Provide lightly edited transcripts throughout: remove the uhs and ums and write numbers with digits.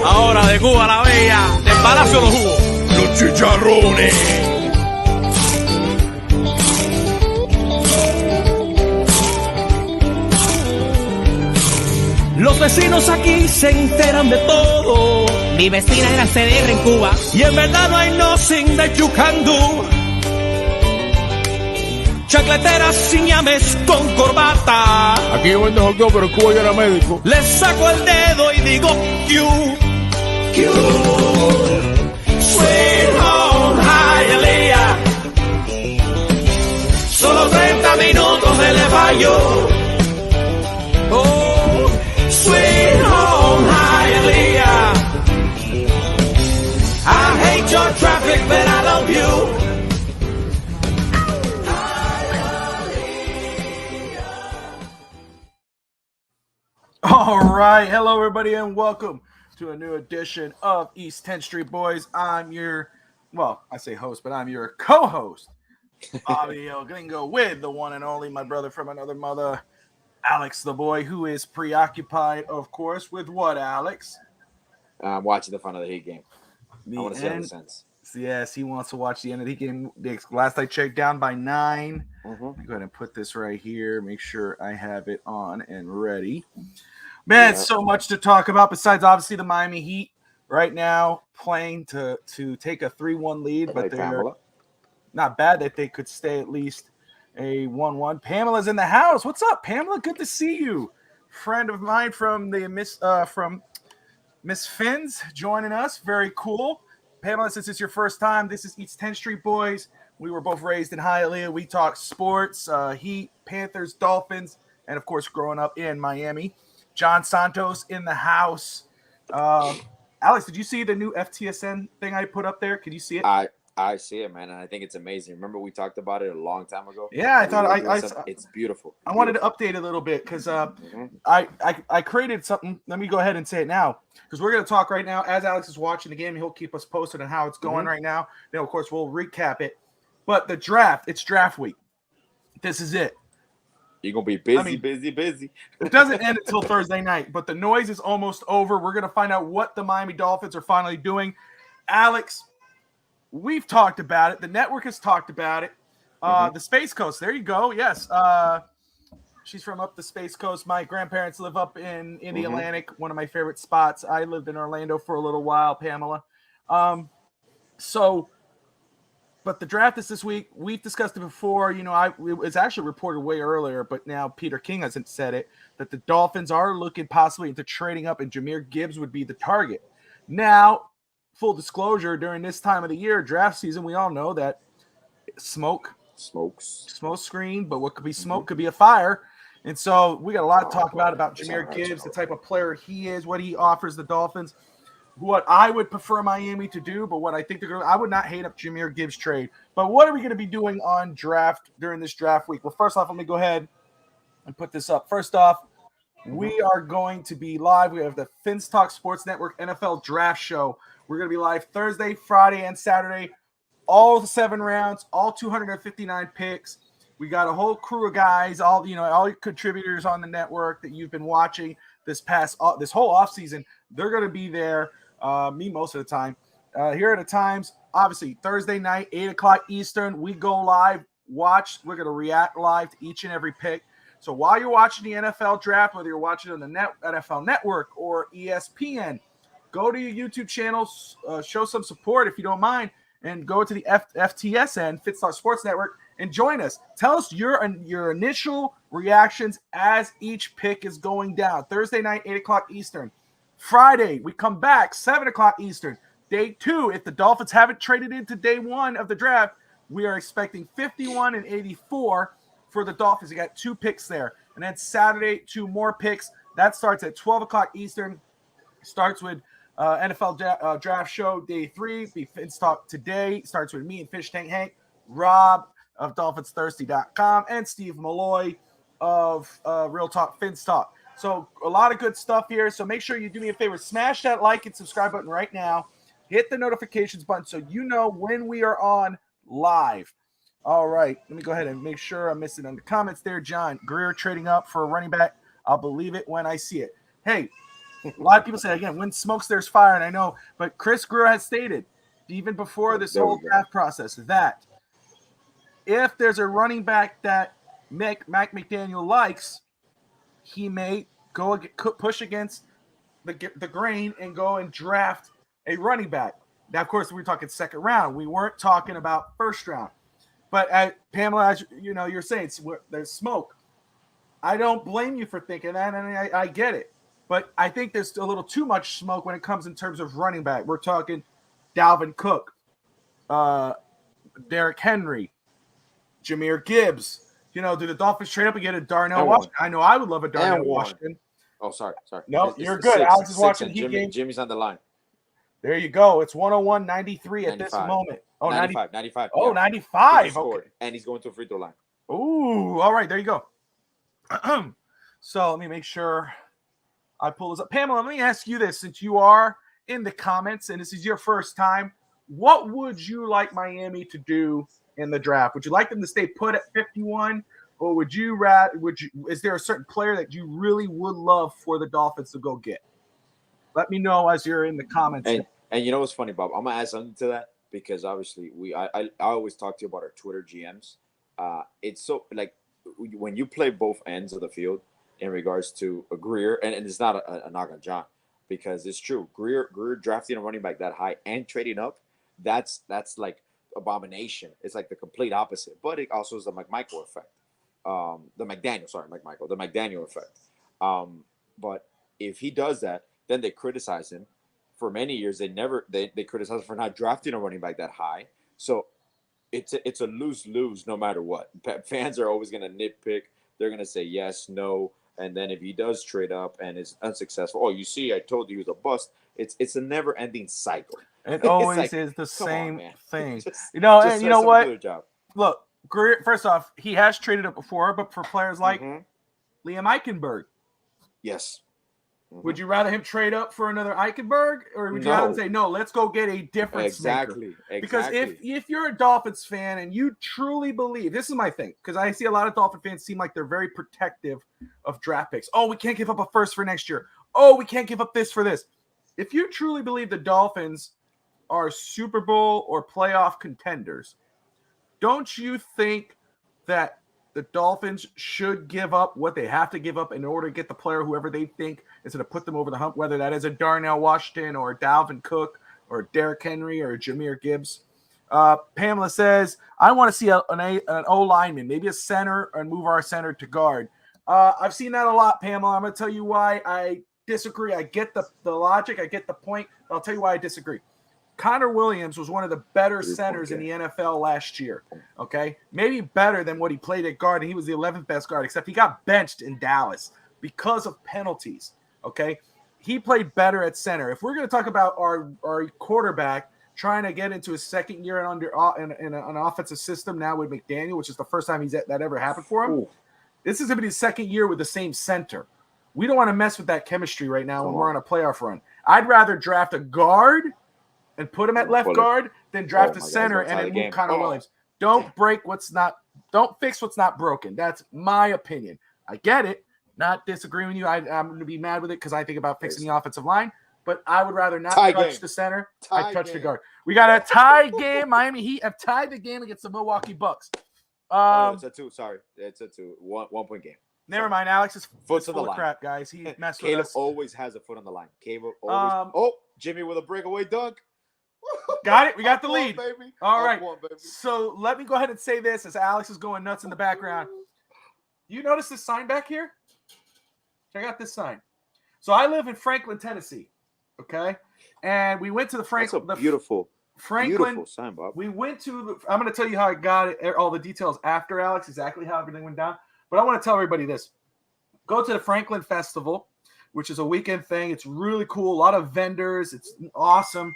Ahora de Cuba la Bella, del Palacio de los Jugos. Los chicharrones. Los vecinos aquí se enteran de todo. Mi vecina era CDR en Cuba. Y en verdad no hay nothing that you can do. Chacleteras sin llames con corbata. Aquí yo vendo hot dog, pero en Cuba yo era médico. Les saco el dedo y digo Q. Sweet home Hialeah. Solo 30 minutos me le fallo. Oh, sweet home Hialeah. I hate your traffic, but I love you. All right, hello everybody and welcome to a new edition of East 10th Street Boys. I'm your, well, I say host, but I'm your co-host, Bobby El Gringo, with the one and only my brother from another mother, Alex the boy, who is preoccupied, of course, with what, Alex? I'm watching the final of the Heat game. I want to see how this ends. Yes, he wants to watch the end of the game. Last I checked, down by 9. Mm-hmm. Let me go ahead and put this right here. Make sure I have it on and ready. Man, so much to talk about besides obviously the Miami Heat right now playing to take a 3-1 lead, but they're not bad that they could stay at least a 1-1. Pamela's in the house. What's up, Pamela? Good to see you. Friend of mine from the Miss Finn's joining us. Very cool. Pamela, since it's your first time, this is East 10th Street Boys. We were both raised in Hialeah. We talk sports, Heat, Panthers, Dolphins, and of course growing up in Miami. John Santos in the house. Alex, did you see the new FTSN thing I put up there? Can you see it? I see it, man, and I think it's amazing. Remember we talked about it a long time ago? Yeah, I thought it's beautiful. I wanted to update a little bit because I created something. Let me go ahead and say it now because we're going to talk right now as Alex is watching the game. He'll keep us posted on how it's going right now. Then, of course, we'll recap it. But the draft, it's draft week. This is it. You're going to be busy. It doesn't end until Thursday night, but the noise is almost over. We're going to find out what the Miami Dolphins are finally doing. Alex, we've talked about it. The network has talked about it. The Space Coast, there you go. Yes. She's from up the Space Coast. My grandparents live up in the Atlantic, one of my favorite spots. I lived in Orlando for a little while, Pamela. But the draft is this week. We've discussed it before. You know, it was actually reported way earlier, but now Peter King hasn't said it, that the Dolphins are looking possibly into trading up, and Jahmyr Gibbs would be the target. Now, full disclosure, during this time of the year, draft season, we all know that smoke screen, but what could be smoke could be a fire. And so we got a lot to talk about Jahmyr Gibbs, the type of player he is, what he offers the Dolphins. What I would prefer Miami to do, but what I think they're going to – I would not hate up Jahmyr Gibbs trade. But what are we going to be doing on draft during this draft week? Well, first off, let me go ahead and put this up. First off, we are going to be live. We have the Fins Talk Sports Network NFL Draft Show. We're going to be live Thursday, Friday, and Saturday. All 7 rounds, all 259 picks. We got a whole crew of guys, all your contributors on the network that you've been watching this whole offseason. They're going to be there. Me most of the time. Here are the times. Obviously, Thursday night, 8 o'clock Eastern. We go live. Watch. We're going to react live to each and every pick. So while you're watching the NFL draft, whether you're watching on the NFL Network or ESPN, go to your YouTube channels, show some support if you don't mind, and go to the FTSN, Fitstar Sports Network, and join us. Tell us your initial reactions as each pick is going down. Thursday night, 8 o'clock Eastern. Friday, we come back, 7 o'clock Eastern. Day 2, if the Dolphins haven't traded into day 1 of the draft, we are expecting 51 and 84 for the Dolphins. You got 2 picks there. And then Saturday, 2 more picks. That starts at 12 o'clock Eastern. Starts with NFL draft show day 3. Be Fins Talk today. Starts with me and Fish Tank Hank, Rob of DolphinsThirsty.com, and Steve Malloy of Real Talk Fins Talk. So a lot of good stuff here. So make sure you do me a favor. Smash that like and subscribe button right now. Hit the notifications button so you know when we are on live. All right. Let me go ahead and make sure I'm missing on the comments there. John Greer trading up for a running back. I'll believe it when I see it. Hey, a lot of people say, again, when smokes, there's fire. And I know, but Chris Greer has stated, even before this whole draft process, that if there's a running back that Mac McDaniel likes, he may push against the grain and go and draft a running back. Now, of course, we're talking second round. We weren't talking about first round. But Pamela, as you know, you're saying there's smoke. I don't blame you for thinking that, and I get it. But I think there's a little too much smoke when it comes in terms of running back. We're talking Dalvin Cook, Derrick Henry, Jahmyr Gibbs. You know, do the Dolphins trade up and get a Darnell Washington? I know I would love a Darnell Washington. Oh, sorry. No, you're good. Alex is watching Heat game. Jimmy's on the line. There you go. It's 101-93 at this moment. Oh, 95. Oh, yeah. 95. Okay. And he's going to a free throw line. Ooh, all right. There you go. So let me make sure I pull this up. Pamela, let me ask you this. Since you are in the comments and this is your first time, what would you like Miami to do in the draft? Would you like them to stay put at 51, or is there a certain player that you really would love for the Dolphins to go get? Let me know as you're in the comments. And you know what's funny, Bob? I'm gonna add something to that because obviously I always talk to you about our Twitter GMs. It's so like when you play both ends of the field in regards to a Greer, and it's not a knock on John, because it's true. Greer drafting a running back that high and trading up, that's like abomination. It's like the complete opposite. But it also is the McMichael effect. The McDaniel effect. But if he does that, then they criticize him. For many years, they criticize him for not drafting a running back that high. So it's a lose-lose no matter what. Fans are always going to nitpick. They're going to say yes, no. And then if he does trade up and is unsuccessful, oh, you see, I told you he was a bust. It's a never-ending cycle. It always is the same thing. You know what? Look, Greer, first off, he has traded up before, but for players like Liam Eichenberg. Yes. Would you rather him trade up for another Eichenberg, or would you rather say, no, let's go get a difference maker? Because if you're a Dolphins fan and you truly believe, this is my thing, because I see a lot of Dolphin fans seem like they're very protective of draft picks. Oh, we can't give up a first for next year. Oh, we can't give up this for this. If you truly believe the Dolphins are Super Bowl or playoff contenders, don't you think that the Dolphins should give up what they have to give up in order to get the player, whoever they think is going to put them over the hump, whether that is a Darnell Washington or a Dalvin Cook or a Derrick Henry or a Jahmyr Gibbs? Pamela says, I want to see an O lineman, maybe a center, and move our center to guard. I've seen that a lot, Pamela. I'm going to tell you why I disagree. I get the logic. I get the point. But I'll tell you why I disagree. Connor Williams was one of the better centers in the NFL last year, okay? Maybe better than what he played at guard, and he was the 11th best guard, except he got benched in Dallas because of penalties, okay? He played better at center. If we're going to talk about our quarterback trying to get into his second year in an offensive system now with McDaniel, which is the first time that ever happened for him, this is going to be his second year with the same center. We don't want to mess with that chemistry right now when we're on a playoff run. I'd rather draft a guard and put him at left guard, then draft a center and then move Connor Williams. Don't fix what's not broken. That's my opinion. I get it. Not disagreeing with you. I'm going to be mad with it because I think about fixing the offensive line, but I would rather not touch the center. I touch the guard. We got a tie game. Miami Heat have tied the game against the Milwaukee Bucks. It's a 2. Sorry. It's a 2. 1 point game. Never mind. Alex is full of crap, guys. He messed with Caleb us. always has a foot on the line. Caleb always. Jimmy with a breakaway dunk. Got it. We got the lead. Baby. All right. So let me go ahead and say this as Alex is going nuts in the background. You notice this sign back here? Check out this sign. So I live in Franklin, Tennessee. Okay. And we went to the Franklin. That's a beautiful sign, Bob. We went to I'm going to tell you how I got it, all the details after, Alex, exactly how everything went down. But I want to tell everybody this. Go to the Franklin Festival. which is a weekend thing. It's really cool. A lot of vendors. It's awesome.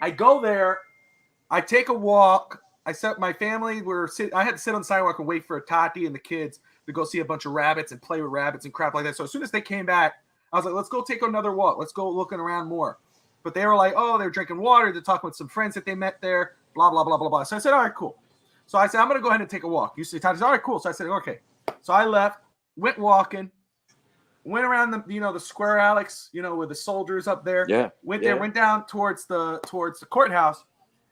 I go there. I take a walk. I set my family. I had to sit on the sidewalk and wait for Tati and the kids to go see a bunch of rabbits and play with rabbits and crap like that. So as soon as they came back, I was like, let's go take another walk. Let's go looking around more. But they were like, oh, they're drinking water. They're talking with some friends that they met there, blah, blah, blah, blah, blah. So I said, all right, cool. So I said, I'm going to go ahead and take a walk. You see, Tati said, all right, cool. So I said, okay. So I left, went walking, went around the square, Alex, with the soldiers up there. Yeah. Went there, went down towards the courthouse.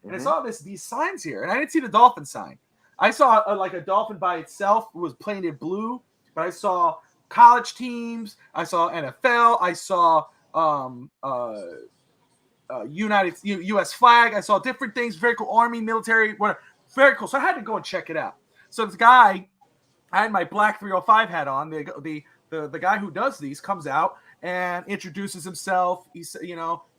And I saw these signs here, and I didn't see the dolphin sign. I saw a dolphin by itself. It was painted blue, but I saw college teams. I saw NFL. I saw U.S. flag. I saw different things. Very cool. Army, military, whatever. Very cool. So I had to go and check it out. So this guy, I had my black 305 hat on. The guy who does these comes out and introduces himself. He said,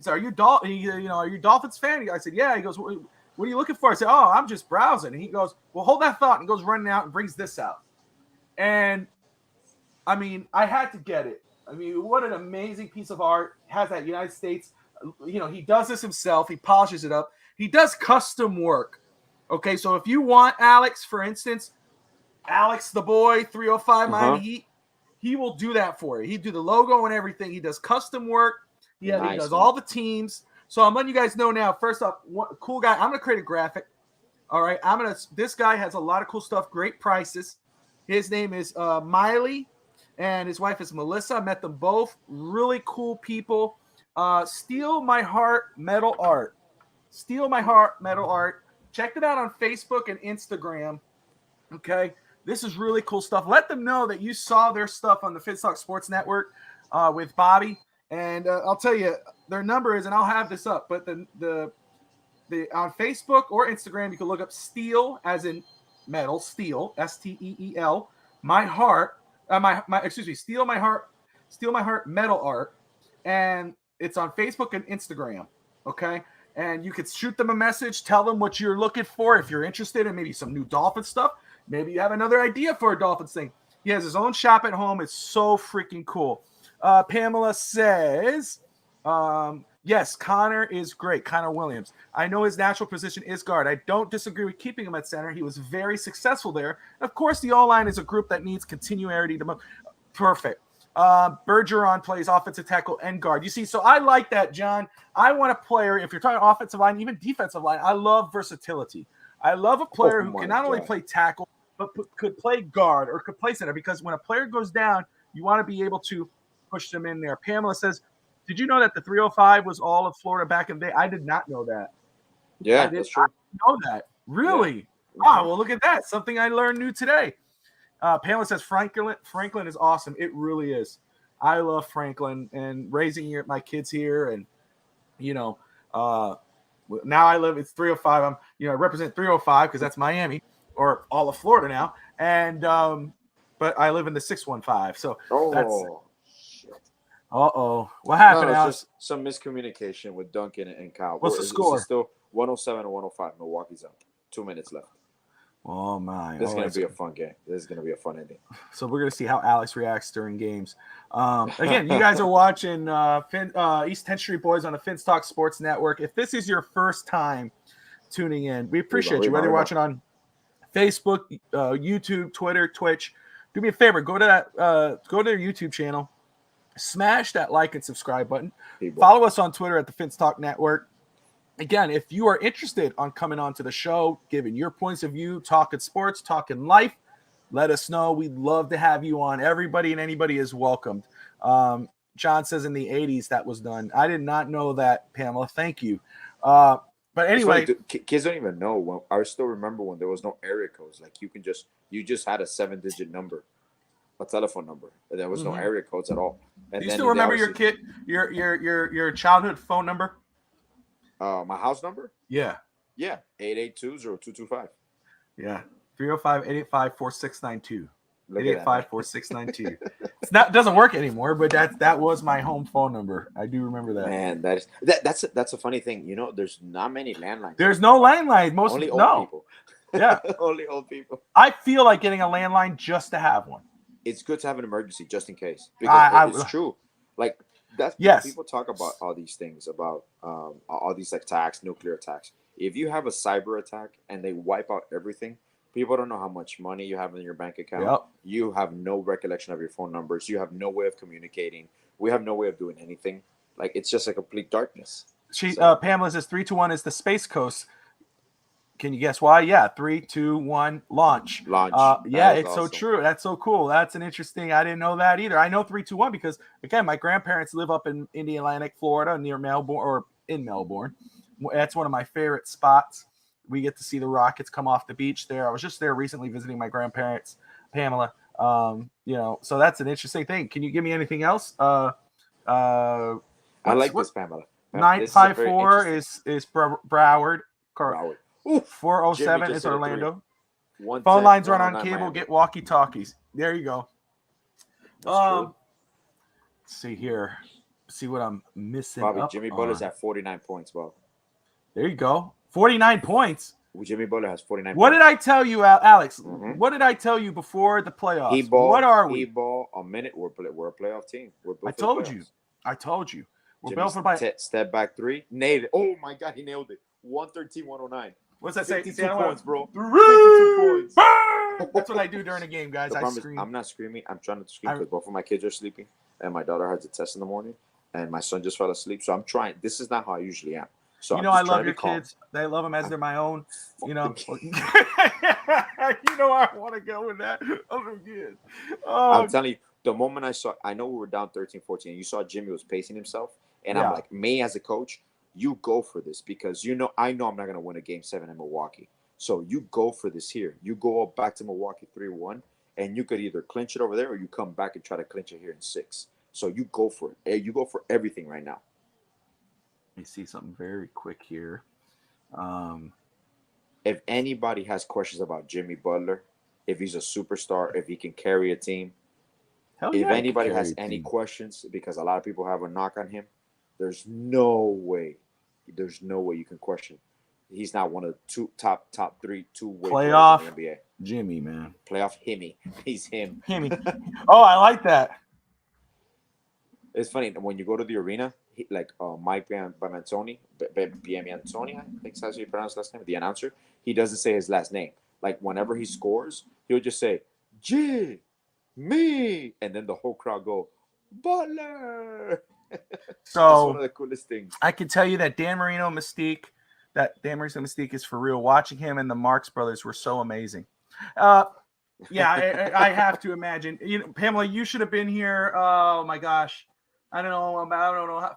are you Dolphins fan? I said, yeah. He goes, what are you looking for? I said, oh, I'm just browsing. And he goes, well, hold that thought. And goes running out and brings this out. And I mean, I had to get it. I mean, what an amazing piece of art. Has that United States. He does this himself. He polishes it up. He does custom work. Okay, so if you want Alex, for instance, Alex the boy, 305 Miami Heat, he will do that for you. He do the logo and everything. He does custom work. He does all the teams. So I'm letting you guys know now. First off, cool guy. I'm gonna create a graphic. All right. This guy has a lot of cool stuff. Great prices. His name is Miley, and his wife is Melissa. I met them both. Really cool people. Steal My Heart Metal Art. Steal My Heart Metal Art. Check them out on Facebook and Instagram. Okay. This is really cool stuff. Let them know that you saw their stuff on the Finstock Sports Network with Bobby. And I'll tell you, their number is, and I'll have this up, but the on Facebook or Instagram, you can look up Steel, as in metal, Steel, Steel, My Heart, Steal My Heart Metal Art. And it's on Facebook and Instagram. Okay. And you could shoot them a message, tell them what you're looking for. If you're interested in maybe some new Dolphin stuff, maybe you have another idea for a Dolphins thing. He has his own shop at home. It's so freaking cool. Pamela says, yes, Connor is great. Connor Williams. I know his natural position is guard. I don't disagree with keeping him at center. He was very successful there. Of course, the O-line is a group that needs continuity. Perfect. Bergeron plays offensive tackle and guard. You see, so I like that, John. I want a player, if you're talking offensive line, even defensive line, I love versatility. I love a player who can not only play tackle, but could play guard or could play center, because when a player goes down, you want to be able to push them in there. Pamela says, did you know that the 305 was all of Florida back in the day? I did not know that. Yeah, that's true. I didn't know that. Really? Yeah. Wow, well, look at that. Something I learned new today. Pamela says, Franklin is awesome. It really is. I love Franklin and raising my kids here. And, now I live, it's 305. I represent 305 because that's Miami or all of Florida now. And, but I live in the 615. So shit. What happened, Alex? Just some miscommunication with Duncan and Kyle. What's the score? It's still 107 and 105. Milwaukee's up. 2 minutes left. Oh, my. This is going to be a fun game. This is going to be a fun ending. So we're going to see how Alex reacts during games. Again, you guys are watching East 10th Street Boys on the Finstock Sports Network. If this is your first time tuning in, we appreciate you. Whether you're watching on Facebook, YouTube, Twitter, Twitch, do me a favor. Go to their YouTube channel. Smash that like and subscribe button. Follow us on Twitter at the Finstock Network. Again, if you are interested on coming on to the show, giving your points of view, talking sports, talking life, let us know. We'd love to have you on. Everybody and anybody is welcomed. John says in the 80s that was done. I did not know that, Pamela. Thank you. But anyway. Kids don't even know. I still remember when there was no area codes. Like you just had a 7-digit number, a telephone number. There was no area codes at all. And do you still remember your childhood phone number? My house number? Yeah. Yeah. 882-0225. Yeah. 305-885-4692. 885-4692. It doesn't work anymore, but that was my home phone number. I do remember that. Man, that's a funny thing. There's not many landlines. There's no landline. Only old people. Yeah. Only old people. I feel like getting a landline just to have one. It's good to have an emergency just in case. Because it's true. Like that's Yes. people talk about all these things about all these attacks, nuclear attacks. If you have a cyber attack and they wipe out everything, people don't know how much money you have in your bank account. Yep. You have no recollection of your phone numbers. You have no way of communicating. We have no way of doing anything. Like it's just a complete darkness. Pamela says 3-2-1 is the Space Coast. Can you guess why? Yeah, 3, 2, 1, launch. Yeah, it's awesome. So true. That's so cool. That's an interesting. I didn't know that either. I know 3-2-1 because again, my grandparents live up in Indian Florida, near Melbourne or in Melbourne. That's one of my favorite spots. We get to see the Rockets come off the beach there. I was just there recently visiting my grandparents, Pamela. So that's an interesting thing. Can you give me anything else? I like this, Pamela. 954 is Broward. Broward. 407 is Orlando. Phone lines run on cable. Miami. Get walkie-talkies. There you go. Let's see here. See what I'm missing. Bobby, Jimmy Butler's at 49 points, Bob. There you go. 49 points. Jimmy Butler has 49 What points. did I tell you, Alex? Mm-hmm. What did I tell you before the playoffs? What are we? E-ball, a minute. We're a playoff team. I told you. We're built for step back three. Nailed it. Oh, my God. He nailed it. 113, 109. What's that say? 52 points, bro. 52 points. That's what I do during the game, guys. I scream. I'm not screaming. I'm trying to scream because both of my kids are sleeping, and my daughter has a test in the morning, and my son just fell asleep. So I'm trying. This is not how I usually am. So I love your kids. They love them as they're my own. You know I want to go with that. Oh, good. I'm telling you, the moment I know we were down 13-14, and you saw Jimmy was pacing himself, and I'm like, me as a coach, you go for this because I know I'm not going to win a game 7 in Milwaukee. So you go for this here. You go up back to Milwaukee 3-1, and you could either clinch it over there or you come back and try to clinch it here in 6. So you go for it. You go for everything right now. Let me see something very quick here. If anybody has questions about Jimmy Butler, if he's a superstar, if he can carry a team, if anybody has any questions, because a lot of people have a knock on him, there's no way you can question. He's not one of the top 3 two-way playoff in the NBA. Jimmy, man. Playoff Himmy. He's him. Himmy. Oh, I like that. It's funny when you go to the arena, Mike Biantoni, I think that's how you pronounce his last name, the announcer, he doesn't say his last name. Like whenever he scores, he'll just say, Jimmy, and then the whole crowd go, Butler. So that's one of the coolest things. I can tell you that Dan Marino Mystique is for real. Watching him and the Marx brothers were so amazing. I have to imagine. Pamela, you should have been here. Oh my gosh. I don't know, a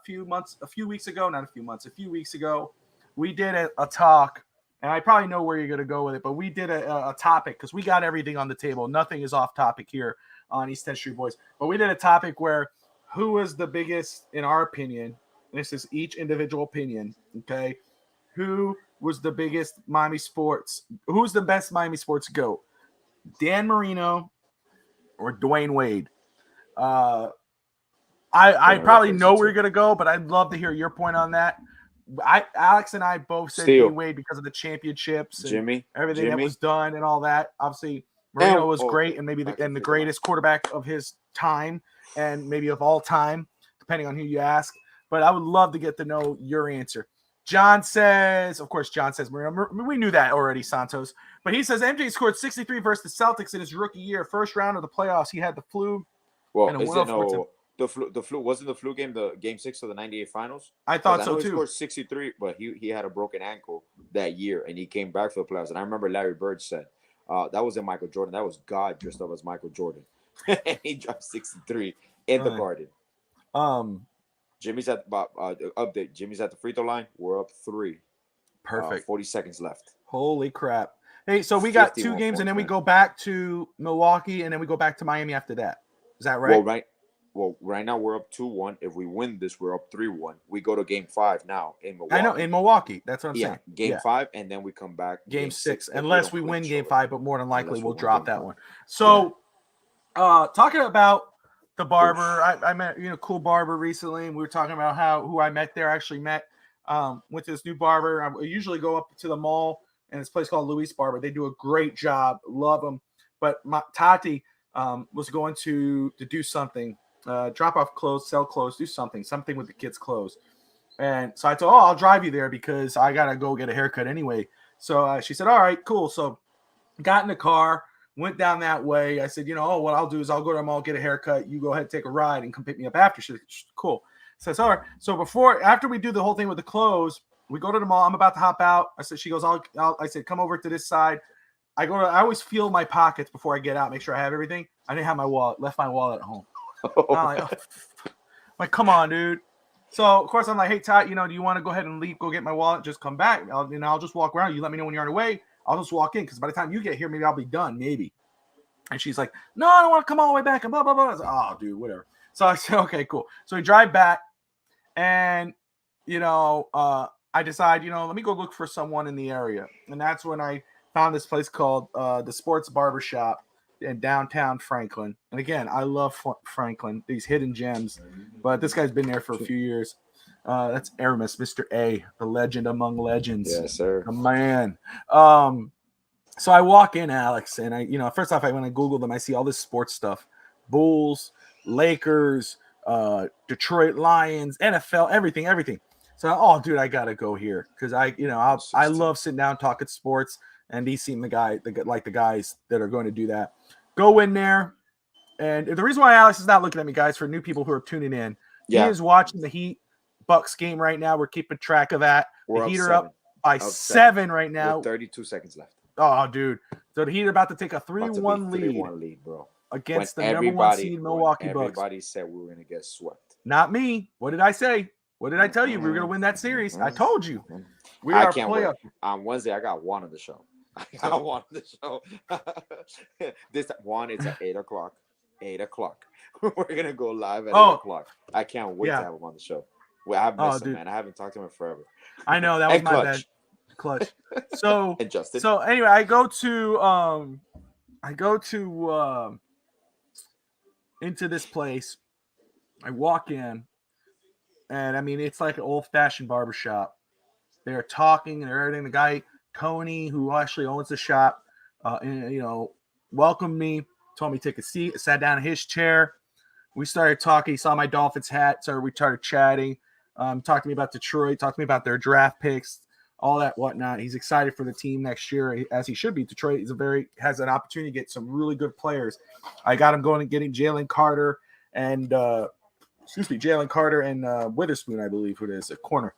few weeks ago, we did a talk, and I probably know where you're going to go with it, but we did a topic because we got everything on the table. Nothing is off topic here on East 10th Street Boys, but we did a topic where who was the biggest, in our opinion, this is each individual opinion, okay, who was the biggest Miami sports, who's the best Miami sports GOAT, Dan Marino or Dwayne Wade? I probably know where you're going to go, but I'd love to hear your point on that. Alex and I both said D-Wade because of the championships and everything that was done and all that. Obviously, Marino was great and maybe the greatest quarterback of his time and maybe of all time, depending on who you ask. But I would love to get to know your answer. John says Marino. We knew that already, Santos. But he says MJ scored 63 versus the Celtics in his rookie year. First round of the playoffs, he had the flu. Well, the flu wasn't the flu game, the game 6 of the 98 finals? I thought so too. He scored 63, but he had a broken ankle that year, and he came back for the playoffs. And I remember Larry Bird said, that wasn't Michael Jordan. That was God dressed up as Michael Jordan. And he dropped 63 in the Garden. Jimmy's at update. Jimmy's at the free throw line. We're up 3. Perfect. 40 seconds left. Holy crap. Hey, so we got 2 games, and then we go back to Milwaukee, and then we go back to Miami after that. Is that right? Well, right now we're up 2-1. If we win this, we're up 3-1. We go to game 5 now in Milwaukee. I know, in Milwaukee. That's what I'm saying. Game 5, and then we come back. Game 6, unless we win game 5, but more than likely we'll drop that one. So, talking about the barber, I met cool barber recently, and we were talking about who I met there. I actually met with this new barber. I usually go up to the mall, and this place called Luis Barber. They do a great job. Love them. But Tati was going to do something drop off clothes, sell clothes, do something with the kids' clothes. And so I told, I'll drive you there because I got to go get a haircut anyway. So she said, all right, cool. So got in the car, went down that way. I said, what I'll do is I'll go to the mall, get a haircut. You go ahead, take a ride, and come pick me up after. She's like, cool. Says, all right. So after we do the whole thing with the clothes, we go to the mall. I'm about to hop out. I said, she goes, I said, come over to this side. I always feel my pockets before I get out, make sure I have everything. I didn't have my wallet, left my wallet at home. I'm like, come on, dude. So of course I'm like, hey, Ty, do you want to go ahead and leave, go get my wallet, just come back? I'll just walk around. You let me know when you're on the way. I'll just walk in because by the time you get here, maybe I'll be done, maybe. And she's like, no, I don't want to come all the way back and blah, blah, blah. I was like, oh, dude, whatever. So I said, okay, cool. So we drive back and, I decide, let me go look for someone in the area. And that's when I found this place called the Sports Barbershop in downtown Franklin. And again, I love Franklin, these hidden gems. But this guy's been there for a few years. That's Aramis, Mr. A, the legend among legends. Yes, sir. The man. So I walk in, Alex, and I, first off, when I Google them, I see all this sports stuff. Bulls, Lakers, Detroit Lions, NFL, everything. So, dude, I gotta go here because I love sitting down talking sports, and these seem the guys that are going to do that. Go in there, and the reason why Alex is not looking at me, guys, for new people who are tuning in, he is watching the Heat Bucks game right now. We're keeping track of that. The Heat are up by 7 right now. With 32 seconds left. Oh, dude. So the Heat are about to take a 3-1 lead, bro. Against the number 1 seed Milwaukee Bucks. Everybody said we were going to get swept. Not me. What did I say? What did I tell you? We were going to win that series. I told you. We I are can't playoff. wait. On Wednesday, I got one on the show. This one is at 8 o'clock. 8 o'clock. We're going to go live at 8 o'clock. I can't wait to have him on the show. Well, I have missed him, man. I haven't talked to him in forever. I know. That was my bad. Clutch. So, and Justin. So anyway, I go into this place. I walk in, and I mean, it's like an old-fashioned barbershop. They're talking and everything. The guy, Tony, who actually owns the shop, welcomed me, told me to take a seat, sat down in his chair. We started talking. He saw my Dolphins hat, so we started chatting. Talked to me about Detroit, talked to me about their draft picks, all that whatnot. He's excited for the team next year, as he should be. Detroit has an opportunity to get some really good players. I got him going and getting Jalen Carter and Witherspoon, I believe, who it is, a corner.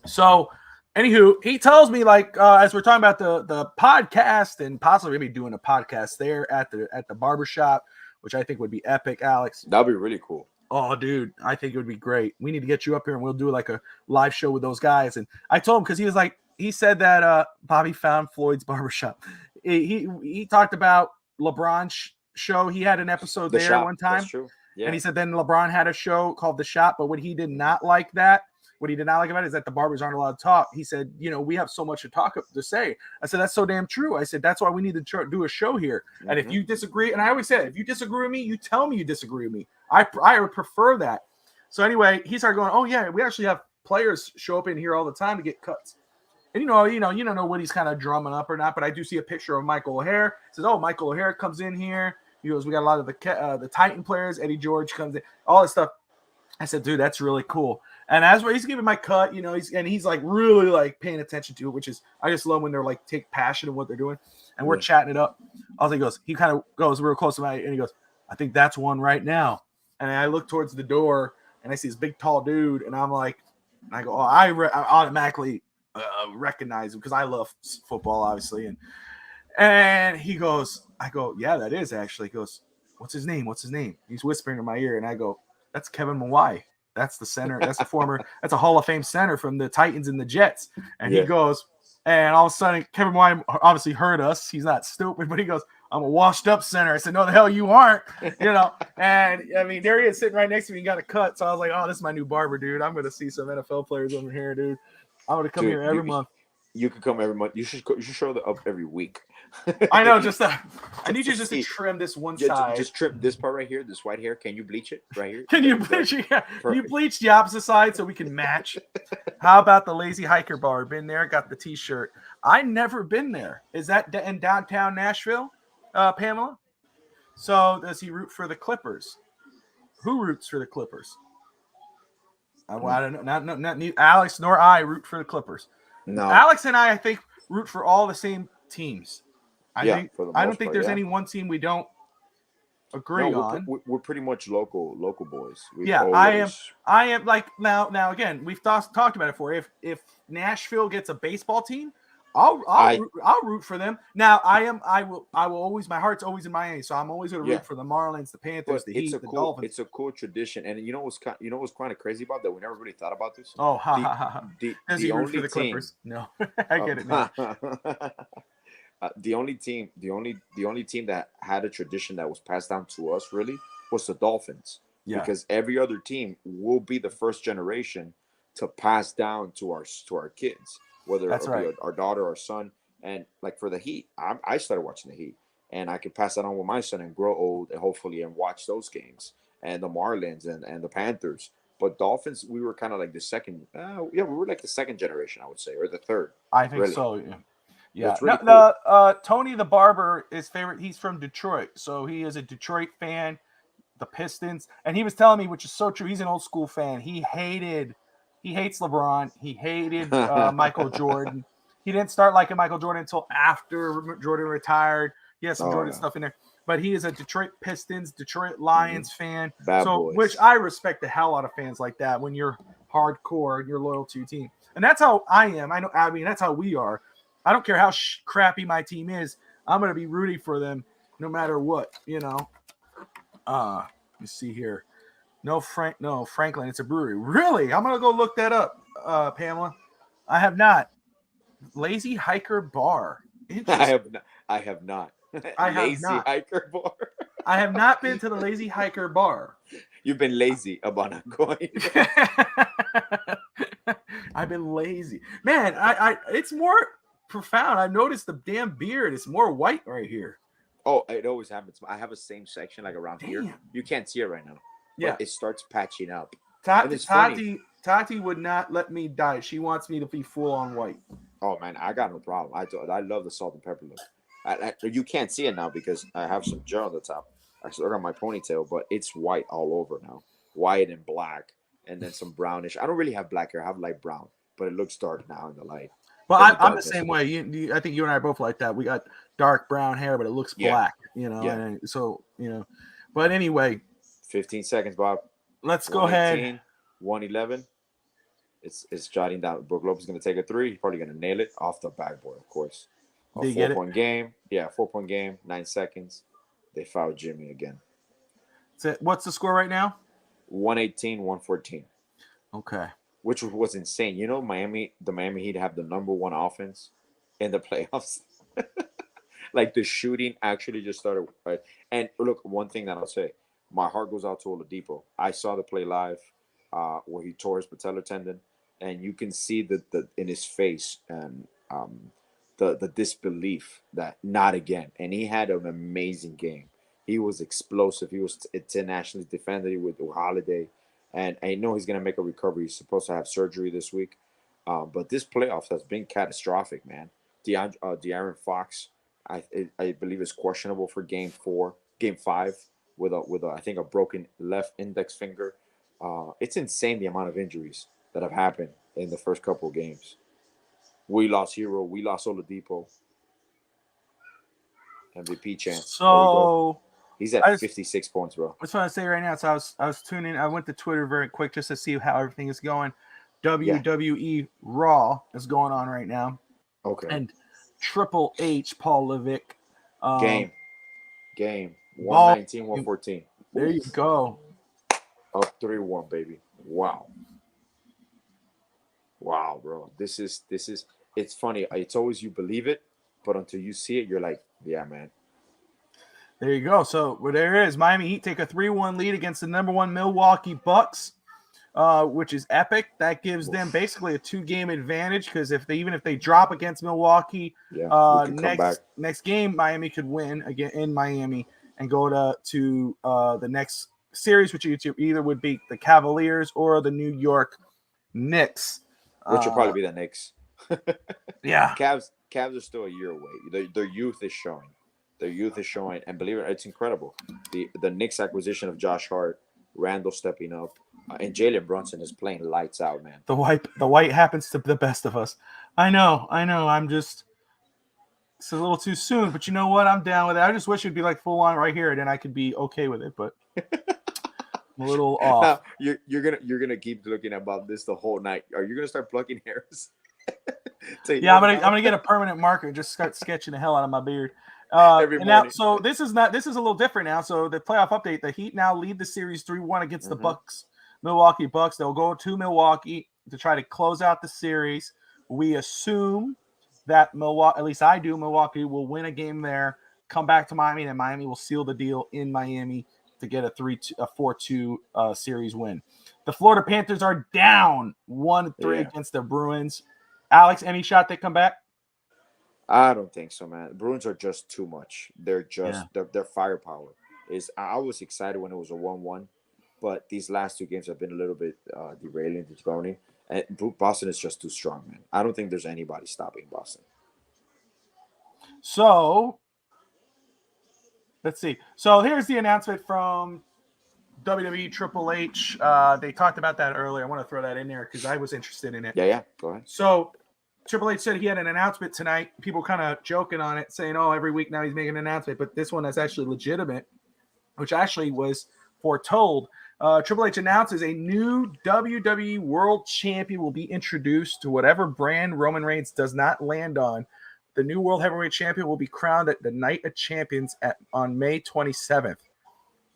So, anywho, he tells me as we're talking about the podcast and possibly maybe doing a podcast there at the barbershop, which I think would be epic, Alex. That'd be really cool. Oh, dude, I think it would be great. We need to get you up here and we'll do like a live show with those guys. And I told him because he said that Bobby found Floyd's barbershop. He talked about LeBron's show. He had an episode there one time. That's true. Yeah. And he said then LeBron had a show called The Shop. But what he did not like about it is that the barbers aren't allowed to talk. He said, we have so much to say. I said, that's so damn true. I said, that's why we need to do a show here. Mm-hmm. And if you disagree, and I always said, if you disagree with me, you tell me you disagree with me. I would prefer that. So anyway, he started going, oh yeah, we actually have players show up in here all the time to get cuts. And you don't know what he's kind of drumming up or not, but I do see a picture of Michael O'Hare. It says, oh, Michael O'Hare comes in here. He goes, we got a lot of the Titan players. Eddie George comes in, all this stuff. I said, dude, that's really cool. And as he's giving my cut, he's like really like paying attention to it, which is, I just love when they're like take passion in what they're doing. And we're chatting it up. He kind of goes real close to me and he goes, I think that's one right now. And I look towards the door and I see this big tall dude. And I'm like, I go, I automatically recognize him because I love football, obviously. And he goes, I go, yeah, that is actually. He goes, what's his name? He's whispering in my ear. And I go, that's Kevin Mawai. That's the center. That's that's a Hall of Fame center from the Titans and the Jets. And he goes, and all of a sudden, Kevin Mawai obviously heard us. He's not stupid, but he goes, I'm a washed up center. I said, no, the hell you aren't, And I mean, there he is sitting right next to me. He got a cut. So I was like, oh, this is my new barber, dude. I'm going to see some NFL players over here, dude. I'm going to come here every month. You can come every month. You should show up every week. I know. I need you just to trim this one side. Just trim this part right here, this white hair. Can you bleach it right here? Can you bleach it? Yeah. You bleach the opposite side so we can match. How about the Lazy Hiker Bar? Been there, got the T-shirt. I never been there. Is that in downtown Nashville, Pamela? So does he root for the Clippers? Who roots for the Clippers? I don't know. Not Alex nor I root for the Clippers. No. Alex and I think, root for all the same teams. I for the don't most think part, there's yeah. any one team we don't agree on. We're pretty much local boys. I am like now again, we've talked about it before. If Nashville gets a baseball team, I'll root for them. Now I will always, my heart's always in Miami, so I'm always going to root for the Marlins, the Panthers, the Heat, the Dolphins. It's a cool tradition, and you know what's kind of crazy about that? We never really thought about this. Oh, does he root for the Clippers? No, I get it now. The only team that had a tradition that was passed down to us really was the Dolphins. Yeah. Because every other team will be the first generation to pass down to our kids, whether it be our daughter or son. And like for the Heat, I started watching the Heat, and I could pass that on with my son and grow old and hopefully and watch those games, and the Marlins and the Panthers. But Dolphins, we were kind of like the second. We were like the second generation, I would say, or the third. I think so. Yeah. Yeah. Really cool. Tony the Barber is favorite. He's from Detroit, so he is a Detroit fan, the Pistons, and he was telling me, which is so true. He's an old school fan. He hates LeBron. He hated Michael Jordan. He didn't start liking Michael Jordan until after Jordan retired. He has some Jordan stuff in there, but he is a Detroit Pistons, Detroit Lions fan. Bad boys. Which I respect the hell out of fans like that when you're hardcore and you're loyal to your team, and that's how I am. I mean, that's how we are. I don't care how crappy my team is. I'm going to be rooting for them no matter what, you know. Let me see here. No, Franklin. It's a brewery. Really? I'm going to go look that up, Pamela. I have not. Lazy Hiker Bar. I have not. Lazy Hiker Bar. I have not been to the Lazy Hiker Bar. You've been lazy about not going. I've been lazy. Man, I it's more profound. I noticed the damn beard is more white right here. Oh, it always happens. I have a same section like around here. You can't see it right now. Yeah, it starts patching up. Tati would not let me dye. She wants me to be full on white. Oh man, I got no problem. I love the salt and pepper look. You can't see it now because I have some gel on the top. I still got my ponytail, but it's white all over now. White and black, and then some brownish. I don't really have black hair. I have light brown, but it looks dark now in the light. Well, I'm the same way. I think you and I are both like that. We got dark brown hair, but it looks black, you know. Yeah. And so, you know. But anyway. 15 seconds, Bob. Let's go ahead. 111. It's jotting down. Brook Lopez is going to take a three. He's probably going to nail it off the backboard, of course. A 4-point game. Yeah, 4-point game. 9 seconds. They fouled Jimmy again. So what's the score right now? 118-114. Okay. Which was insane. You know, the Miami Heat have the number one offense in the playoffs. Like the shooting actually just started. Right? And look, one thing that I'll say, my heart goes out to Oladipo. I saw the play live where he tore his patellar tendon, and you can see the in his face and the disbelief that not again. And he had an amazing game. He was explosive. He was internationally defended with Holiday. And I know he's going to make a recovery. He's supposed to have surgery this week. But this playoffs has been catastrophic, man. De'Aaron Fox, I believe, is questionable for game 5 with I think a broken left index finger. It's insane the amount of injuries that have happened in the first couple of games. We lost Hero. We lost Oladipo. MVP chance. So he's at 56 points, bro. I just want to say right now. So I was tuning. I went to Twitter very quick just to see how everything is going. WWE Raw is going on right now. Okay. And Triple H, Paul Levick. Game. 119-114. There you go. Up 3-1, baby. Wow, bro. This is. It's funny. It's always you believe it, but until you see it, you're like, yeah, man. There you go. So there it is. Miami Heat take a 3-1 lead against the number 1 Milwaukee Bucks, which is epic. That gives them basically a 2-game advantage because even if they drop against Milwaukee, next game Miami could win again in Miami and go to the next series, which either would be the Cavaliers or the New York Knicks. Which will probably be the Knicks. Yeah. Cavs are still a year away. Their youth is showing. And believe it, it's incredible. The Knicks acquisition of Josh Hart Randall stepping up, and Jalen Brunson is playing lights out, man. The white happens to the best of us. I know. I'm just it's a little too soon, but you know what? I'm down with it. I just wish it'd be like full on right here, and then I could be okay with it. But I'm a little off. You're gonna keep looking about this the whole night. Are you gonna start plucking hairs? Yeah, I'm gonna get a permanent marker and just start sketching the hell out of my beard. Every morning. Now, so this is a little different now. So the playoff update: the Heat now lead the series 3-1 against the Bucks, Milwaukee Bucks. They'll go to Milwaukee to try to close out the series. We assume that Milwaukee, at least I do, Milwaukee will win a game there, come back to Miami, and Miami will seal the deal in Miami to get a 4-2 series win. The Florida Panthers are down 1-3 against the Bruins. Alex, any shot they come back? I don't think so, man. The Bruins are just too much. They're just their firepower is. I was excited when it was a 1-1, but these last two games have been a little bit derailing, dethroning. And Boston is just too strong, man. I don't think there's anybody stopping Boston. So let's see. So here's the announcement from WWE Triple H. They talked about that earlier. I want to throw that in there because I was interested in it. Yeah. Go ahead. So Triple H said he had an announcement tonight. People kind of joking on it, saying, "Oh, every week now he's making an announcement," but this one is actually legitimate, which actually was foretold. Triple H announces a new WWE World Champion will be introduced to whatever brand Roman Reigns does not land on. The new World Heavyweight Champion will be crowned at the Night of Champions on May 27th.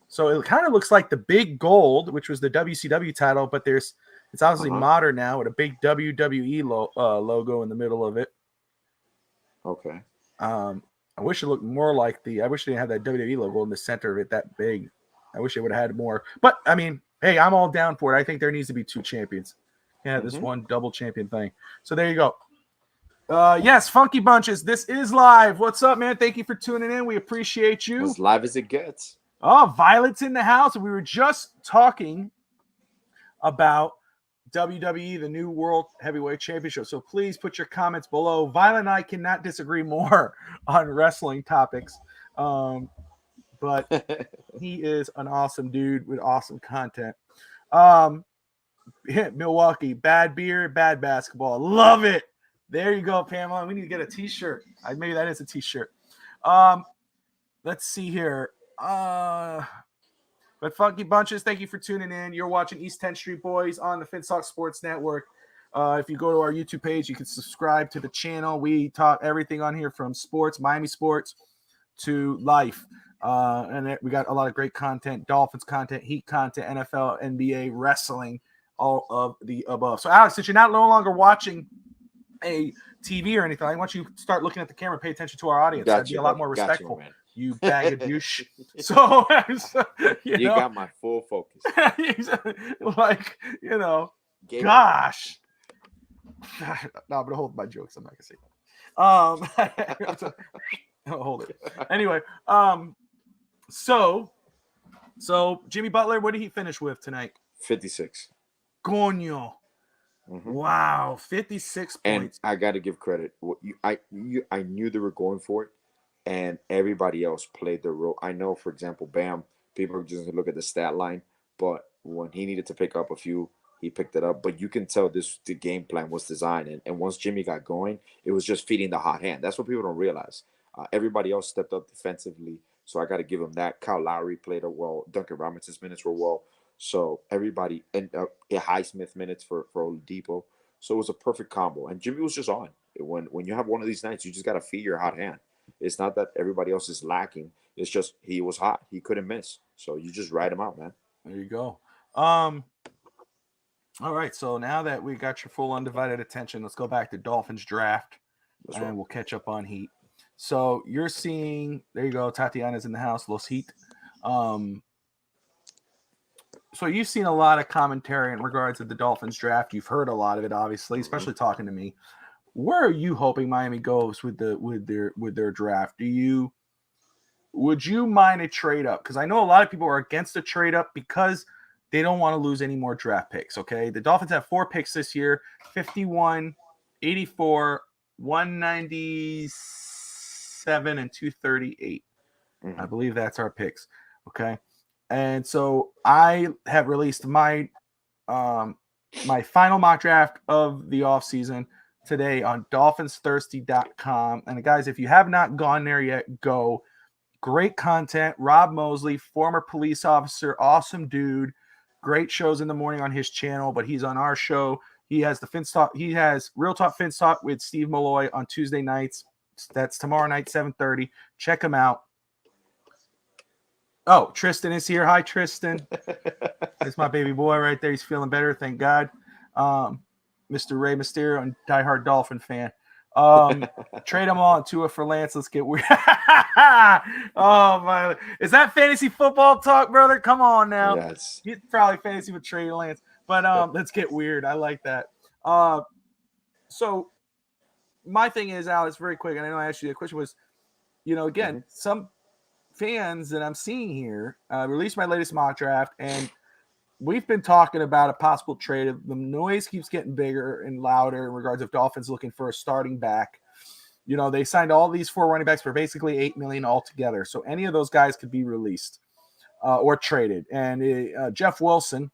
So it kind of looks like the Big Gold, which was the WCW title, but it's obviously modern now with a big WWE logo in the middle of it. Okay. I wish it looked more like I wish they didn't have that WWE logo in the center of it that big. I wish it would have had more. But, I mean, hey, I'm all down for it. I think there needs to be two champions. Yeah, this one double champion thing. So there you go. Yes, Funky Bunches, this is live. What's up, man? Thank you for tuning in. We appreciate you. As live as it gets. Oh, Violet's in the house. We were just talking about WWE, the new World Heavyweight Championship. So please put your comments below. Violet and I cannot disagree more on wrestling topics. But he is an awesome dude with awesome content. Milwaukee, bad beer, bad basketball. Love it. There you go, Pamela. We need to get a t-shirt. Maybe that is a t-shirt. Let's see here. But Funky Bunches, thank you for tuning in. You're watching East 10th Street Boys on the Finstock Sports Network. If you go to our YouTube page, you can subscribe to the channel. We talk everything on here from sports, Miami sports, to life. And we got a lot of great content, Dolphins content, Heat content, NFL, NBA, wrestling, all of the above. So, Alex, since you're no longer watching a TV or anything, I want you to start looking at the camera, pay attention to our audience. That'd be a lot more respectful. You bag of douche. So, you know, got my full focus. Like, gosh. No, but hold my jokes. I'm not gonna say that. Hold it. Anyway, so Jimmy Butler, what did he finish with tonight? 56. Coño. Wow, 56 points. And I got to give credit. I knew they were going for it, and everybody else played their role. I know, for example, Bam, people are just going to look at the stat line, but when he needed to pick up a few, he picked it up. But you can tell the game plan was designed, and once Jimmy got going, it was just feeding the hot hand. That's what people don't realize. Everybody else stepped up defensively, so I got to give him that. Kyle Lowry played it well. Duncan Robinson's minutes were well. So everybody, and Highsmith minutes for Oladipo. So it was a perfect combo. And Jimmy was just on. When you have one of these nights, you just got to feed your hot hand. It's not that everybody else is lacking. It's just he was hot. He couldn't miss. So you just ride him out, man. There you go. All right. So now that we got your full undivided attention, let's go back to Dolphins draft. And we'll catch up on Heat. So you're seeing, there you go, Tatiana's in the house, Los Heat. So you've seen a lot of commentary in regards to the Dolphins draft. You've heard a lot of it, obviously, especially talking to me. Where are you hoping Miami goes with their draft? Would you mind a trade up? Because I know a lot of people are against the trade up because they don't want to lose any more draft picks. Okay, the Dolphins have 4 picks this year: 51, 84, 197, and 238. I believe that's our picks. Okay. And so I have released my my final mock draft of the offseason today on dolphinsthirsty.com. And guys, if you have not gone there yet, go. Great content. Rob Mosley, former police officer, awesome dude. Great shows in the morning on his channel, but he's on our show. He has the Fins Talk. He has Real Talk Fins Talk with Steve Malloy on Tuesday nights. That's tomorrow night, 7:30. Check him out. Oh, Tristan is here. Hi, Tristan. It's my baby boy right there. He's feeling better, thank God. Mr. Rey Mysterio and diehard Dolphin fan. Trade them all and Tua for Lance. Let's get weird. Oh my! Is that fantasy football talk, brother? Come on now. Yes. It's probably fantasy with Trey Lance, but let's get weird. I like that. So my thing is, Alex, very quick, and I know I asked you the question was, again, some fans that I'm seeing here released my latest mock draft, and we've been talking about a possible trade. The noise keeps getting bigger and louder in regards of Dolphins looking for a starting back. They signed all these 4 running backs for basically $8 million altogether. So any of those guys could be released or traded. And Jeff Wilson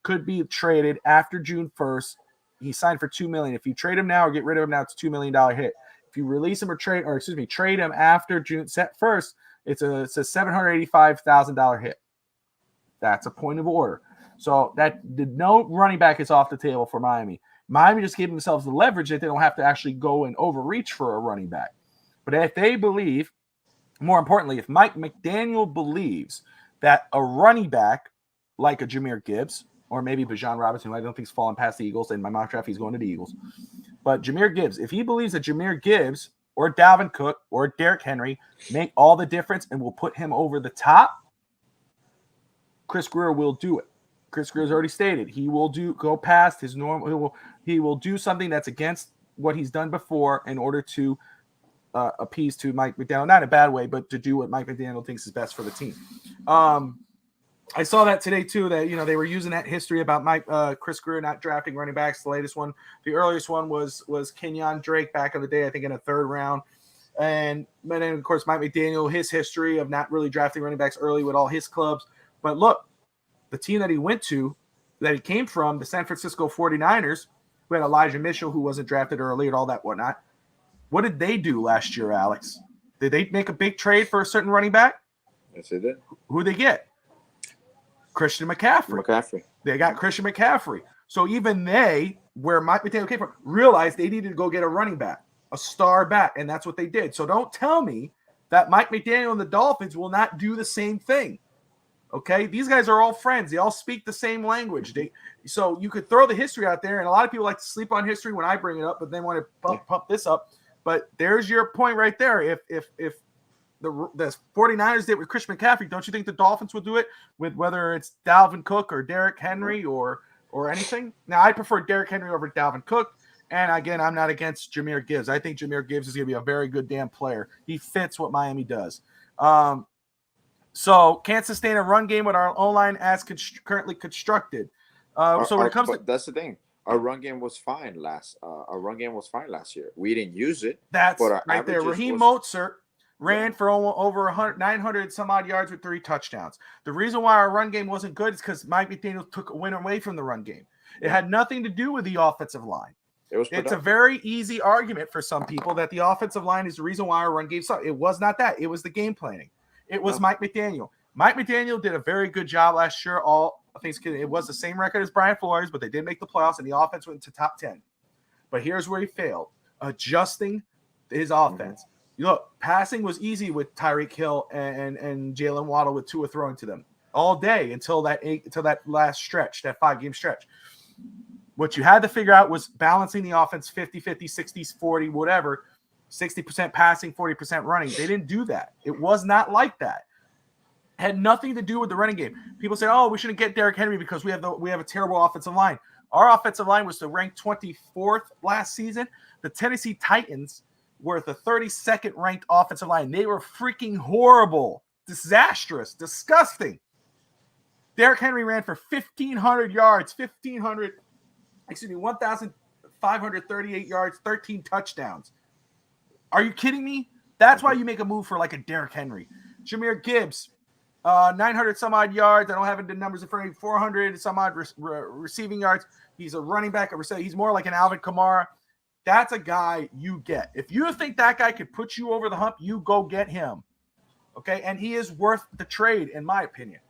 could be traded after June 1st. He signed for $2 million. If you trade him now or get rid of him now, it's a $2 million hit. If you release him or trade him after June 1st, it's a $785,000 hit. That's a point of order. So no running back is off the table for Miami. Miami just gave themselves the leverage that they don't have to actually go and overreach for a running back. But if they believe, more importantly, if Mike McDaniel believes that a running back like a Jahmyr Gibbs or maybe Bijan Robinson, who I don't think is falling past the Eagles, in my mock draft he's going to the Eagles, but Jahmyr Gibbs, if he believes that Jahmyr Gibbs or Dalvin Cook or Derrick Henry make all the difference and will put him over the top, Chris Grier will do it. Chris Grier has already stated he will go past his normal. He will do something that's against what he's done before in order to appease to Mike McDaniel, not in a bad way, but to do what Mike McDaniel thinks is best for the team. I saw that today too. That they were using that history about Chris Grier not drafting running backs. The latest one, the earliest one was Kenyon Drake back in the day, I think in a 3rd round. And then of course Mike McDaniel, his history of not really drafting running backs early with all his clubs. But look, the team that he went to, that he came from, the San Francisco 49ers, who had Elijah Mitchell, who wasn't drafted early and all that whatnot. What did they do last year, Alex? Did they make a big trade for a certain running back? Yes, they did. Who did they get? Christian McCaffrey. They got Christian McCaffrey. So even they, where Mike McDaniel came from, realized they needed to go get a running back, a star back, and that's what they did. So don't tell me that Mike McDaniel and the Dolphins will not do the same thing. Okay, these guys are all friends. They all speak the same language. So you could throw the history out there, and a lot of people like to sleep on history when I bring it up, but they want to pump this up. But there's your point right there. If the 49ers did with Christian McCaffrey, don't you think the Dolphins would do it with whether it's Dalvin Cook or Derrick Henry or anything? Now, I prefer Derrick Henry over Dalvin Cook. And again, I'm not against Jahmyr Gibbs. I think Jahmyr Gibbs is going to be a very good damn player. He fits what Miami does. So can't sustain a run game with our O-line as currently constructed. So when it comes to that's the thing, our run game was fine last. Year. We didn't use it. That's but right there. Raheem Mostert ran for over 900 some odd yards with 3 touchdowns. The reason why our run game wasn't good is because Mike McDaniel took a win away from the run game. It had nothing to do with the offensive line. It's a very easy argument for some people that the offensive line is the reason why our run game sucked. It was not that. It was the game planning. It was Mike McDaniel. Mike McDaniel did a very good job last year. It was the same record as Brian Flores, but they did make the playoffs, and the offense went to top 10. But here's where he failed: adjusting his offense. Look, passing was easy with Tyreek Hill and Jalen Waddle with Tua throwing to them all day until that last stretch, that 5-game stretch. What you had to figure out was balancing the offense 50-50, 60-40, whatever. 60% passing, 40% running. They didn't do that. It was not like that. It had nothing to do with the running game. People say, "Oh, we shouldn't get Derrick Henry because we have a terrible offensive line." Our offensive line was ranked 24th last season. The Tennessee Titans were the 32nd ranked offensive line. They were freaking horrible, disastrous, disgusting. Derrick Henry ran for 1,500 yards, 1,538 yards, 13 touchdowns. Are you kidding me? That's why you make a move for like a Derrick Henry. Jahmyr Gibbs, 900 some odd yards. I don't have the numbers in front of me. 400 some odd receiving yards. He's a running back. He's more like an Alvin Kamara. That's a guy you get. If you think that guy could put you over the hump, you go get him. Okay, and he is worth the trade, in my opinion.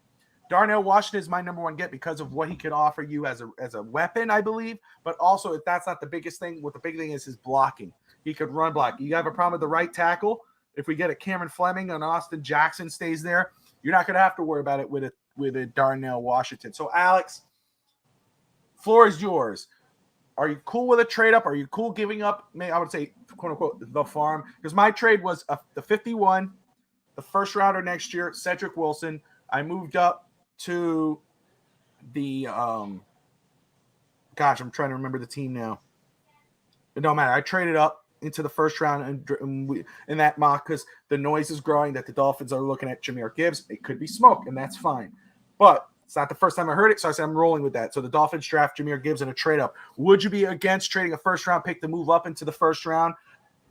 Darnell Washington is my number one get because of what he could offer you as a weapon, I believe. But also, if that's not the biggest thing, what the big thing is his blocking. He could run block. You have a problem with the right tackle. If we get a Cameron Fleming and Austin Jackson stays there, you're not going to have to worry about it with a Darnell Washington. So, Alex, floor is yours. Are you cool with a trade up? Are you cool giving up, I would say, quote unquote, the farm? Because my trade was the 51, the first rounder next year, Cedric Wilson. I moved up to the I'm trying to remember the team now. It don't matter. I traded up into the first round in that mock because the noise is growing that the Dolphins are looking at Jahmyr Gibbs. It could be smoke, and that's fine. But it's not the first time I heard it, so I said I'm rolling with that. So the Dolphins draft Jahmyr Gibbs in a trade up. Would you be against trading a first round pick to move up into the first round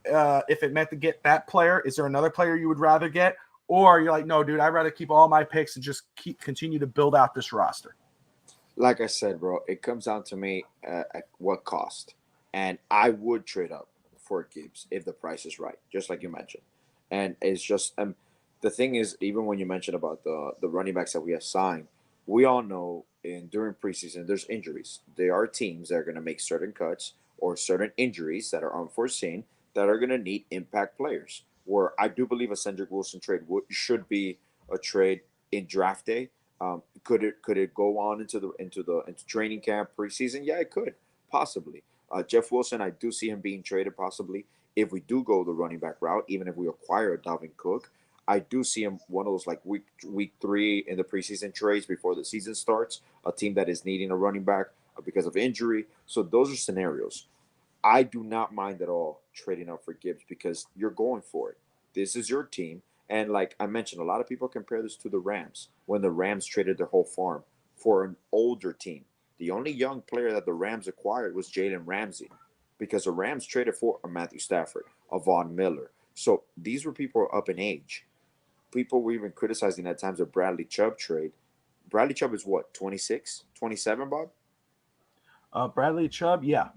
if it meant to get that player? Is there another player you would rather get? Or you're like, no, dude, I'd rather keep all my picks and just continue to build out this roster? Like I said, bro, it comes down to me at what cost. And I would trade up for Gibbs if the price is right, just like you mentioned. And it's just the thing is, even when you mentioned about the running backs that we have signed, we all know during preseason there's injuries. There are teams that are going to make certain cuts or certain injuries that are unforeseen that are going to need impact players. Where I do believe a Cedric Wilson trade should be a trade in draft day. Could it go on into training camp preseason? Yeah, it could possibly. Jeff Wilson, I do see him being traded possibly if we do go the running back route. Even if we acquire a Dalvin Cook, I do see him one of those like week 3 in the preseason trades before the season starts. A team that is needing a running back because of injury. So those are scenarios. I do not mind at all trading up for Gibbs because you're going for it. This is your team. And like I mentioned, a lot of people compare this to the Rams when the Rams traded their whole farm for an older team. The only young player that the Rams acquired was Jalen Ramsey because the Rams traded for a Matthew Stafford, a Von Miller. So these were people up in age. People were even criticizing at times the Bradley Chubb trade. Bradley Chubb is what, 26, 27, Bob? Bradley Chubb, yeah.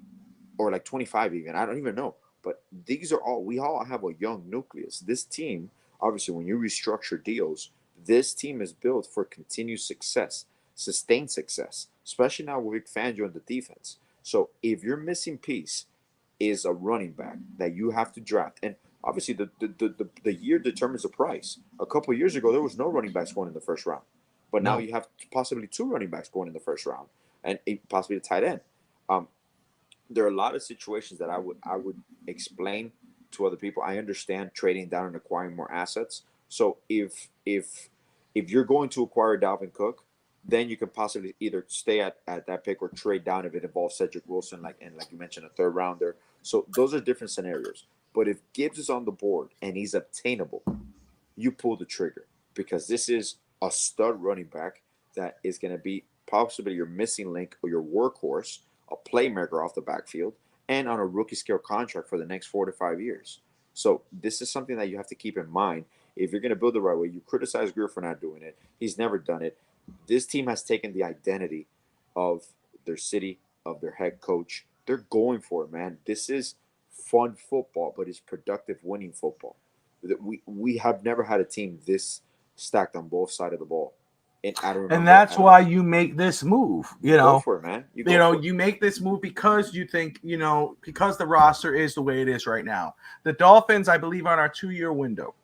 Or like 25 even. I don't even know. But we all have a young nucleus. This team, obviously, when you restructure deals, this team is built for continued success, sustained success, especially now with Vic Fangio in the defense. So if your missing piece is a running back that you have to draft, and obviously the year determines the price. A couple of years ago, there was no running backs going in the first round. But now you have possibly 2 running backs going in the first round and possibly a tight end. There are a lot of situations that I would explain to other people. I understand trading down and acquiring more assets. So if you're going to acquire Dalvin Cook, then you can possibly either stay at that pick or trade down if it involves Cedric Wilson, like you mentioned, a third rounder. So those are different scenarios. But if Gibbs is on the board and he's obtainable, you pull the trigger because this is a stud running back that is going to be possibly your missing link or your workhorse, a playmaker off the backfield, and on a rookie scale contract for the next 4 to 5 years. So this is something that you have to keep in mind. If you're going to build the right way, you criticize Greer for not doing it. He's never done it. This team has taken the identity of their city, of their head coach. They're going for it, man. This is fun football, but it's productive winning football. We have never had a team this stacked on both sides of the ball. And that's why you make this move. Go for it, man. You make this move because you think, because the roster is the way it is right now. The Dolphins, I believe, are on our 2-year window.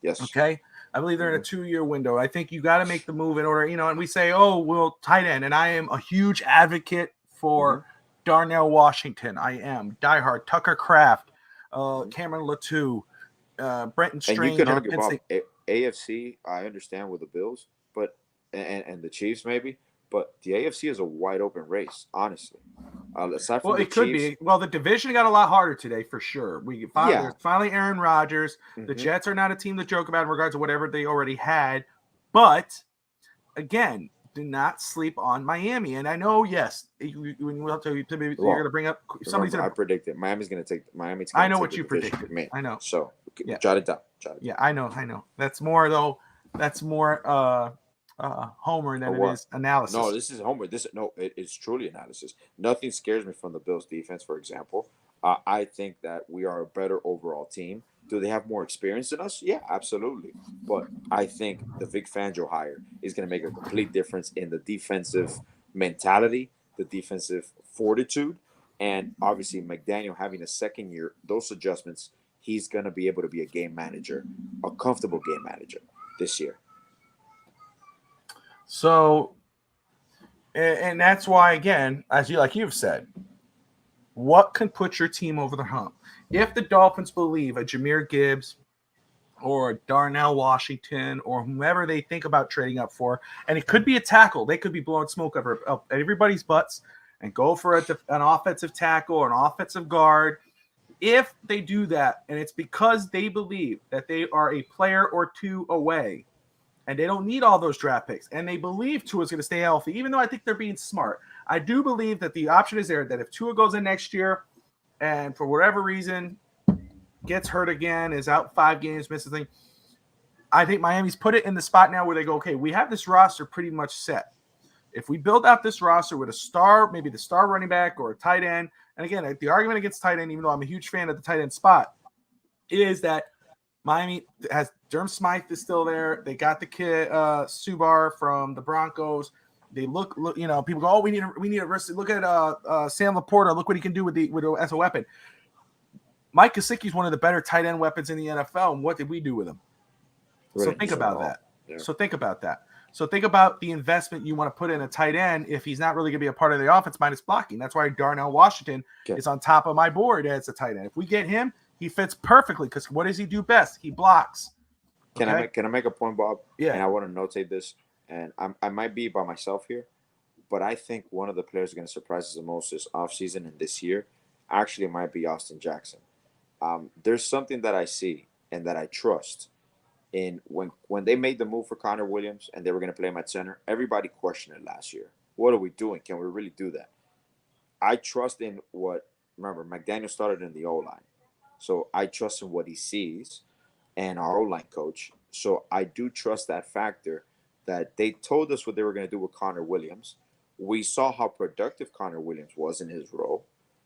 Yes. Okay. I believe they're in a 2-year window. I think you got to make the move in order, and we say, we'll tight end. And I am a huge advocate for Darnell Washington. I am diehard. Tucker Kraft, Cameron Latou, Brenton Strange. And you can argue about AFC. I understand with the Bills, but and the Chiefs maybe, but the AFC is a wide open race, honestly. Aside from it could be. Well, the division got a lot harder today for sure. There's finally Aaron Rodgers. The Jets are not a team to joke about in regards to whatever they already had. But again, do not sleep on Miami. And I know, yes, you're going to bring up somebody's. I predicted Miami's going to take Miami. I know what you predicted. I know. So jot it down. Yeah, I know. That's more though. That's more homer than it is analysis. No, this is homer. It's truly analysis. Nothing scares me from the Bills defense, for example. I think that we are a better overall team. Do they have more experience than us? Yeah, absolutely. But I think the Vic Fangio hire is going to make a complete difference in the defensive mentality, the defensive fortitude, and obviously McDaniel having a second year. Those adjustments, he's going to be able to be a game manager, a comfortable game manager this year. So, and that's why, again, as you've said, what can put your team over the hump? If the Dolphins believe a Jahmyr Gibbs or a Darnell Washington or whomever they think about trading up for, and it could be a tackle, they could be blowing smoke up everybody's butts and go for an offensive tackle or an offensive guard. If they do that, and it's because they believe that they are a player or two away, and they don't need all those draft picks, and they believe Tua's going to stay healthy, even though I think they're being smart. I do believe that the option is there that if Tua goes in next year and for whatever reason gets hurt again, is out 5 games, misses thing, I think Miami's put it in the spot now where they go, okay, we have this roster pretty much set. If we build out this roster with a star, maybe the star running back or a tight end, and again, the argument against tight end, even though I'm a huge fan of the tight end spot, is that Miami has Durham Smythe is still there. They got the kid Subar from the Broncos. They look, people go, oh, we need a risk. Look at Sam Laporta. Look what he can do as a weapon. Mike Gesicki is one of the better tight end weapons in the NFL. And what did we do with him? So think about that. Yeah. So think about that. So think about the investment you want to put in a tight end if he's not really going to be a part of the offense minus blocking. That's why Darnell Washington is on top of my board as a tight end. If we get him, he fits perfectly because what does he do best? He blocks. Can I make a point, Bob? Yeah. And I want to notate this. And I might be by myself here, but I think one of the players going to surprise us the most this offseason and this year actually might be Austin Jackson. There's something that I see and that I trust in when they made the move for Connor Williams and they were going to play him at center. Everybody questioned it last year. What are we doing? Can we really do that? I trust in remember, McDaniel started in the O-line. So I trust in what he sees and our O-line coach. So I do trust that factor that they told us what they were going to do with Connor Williams. We saw how productive Connor Williams was in his role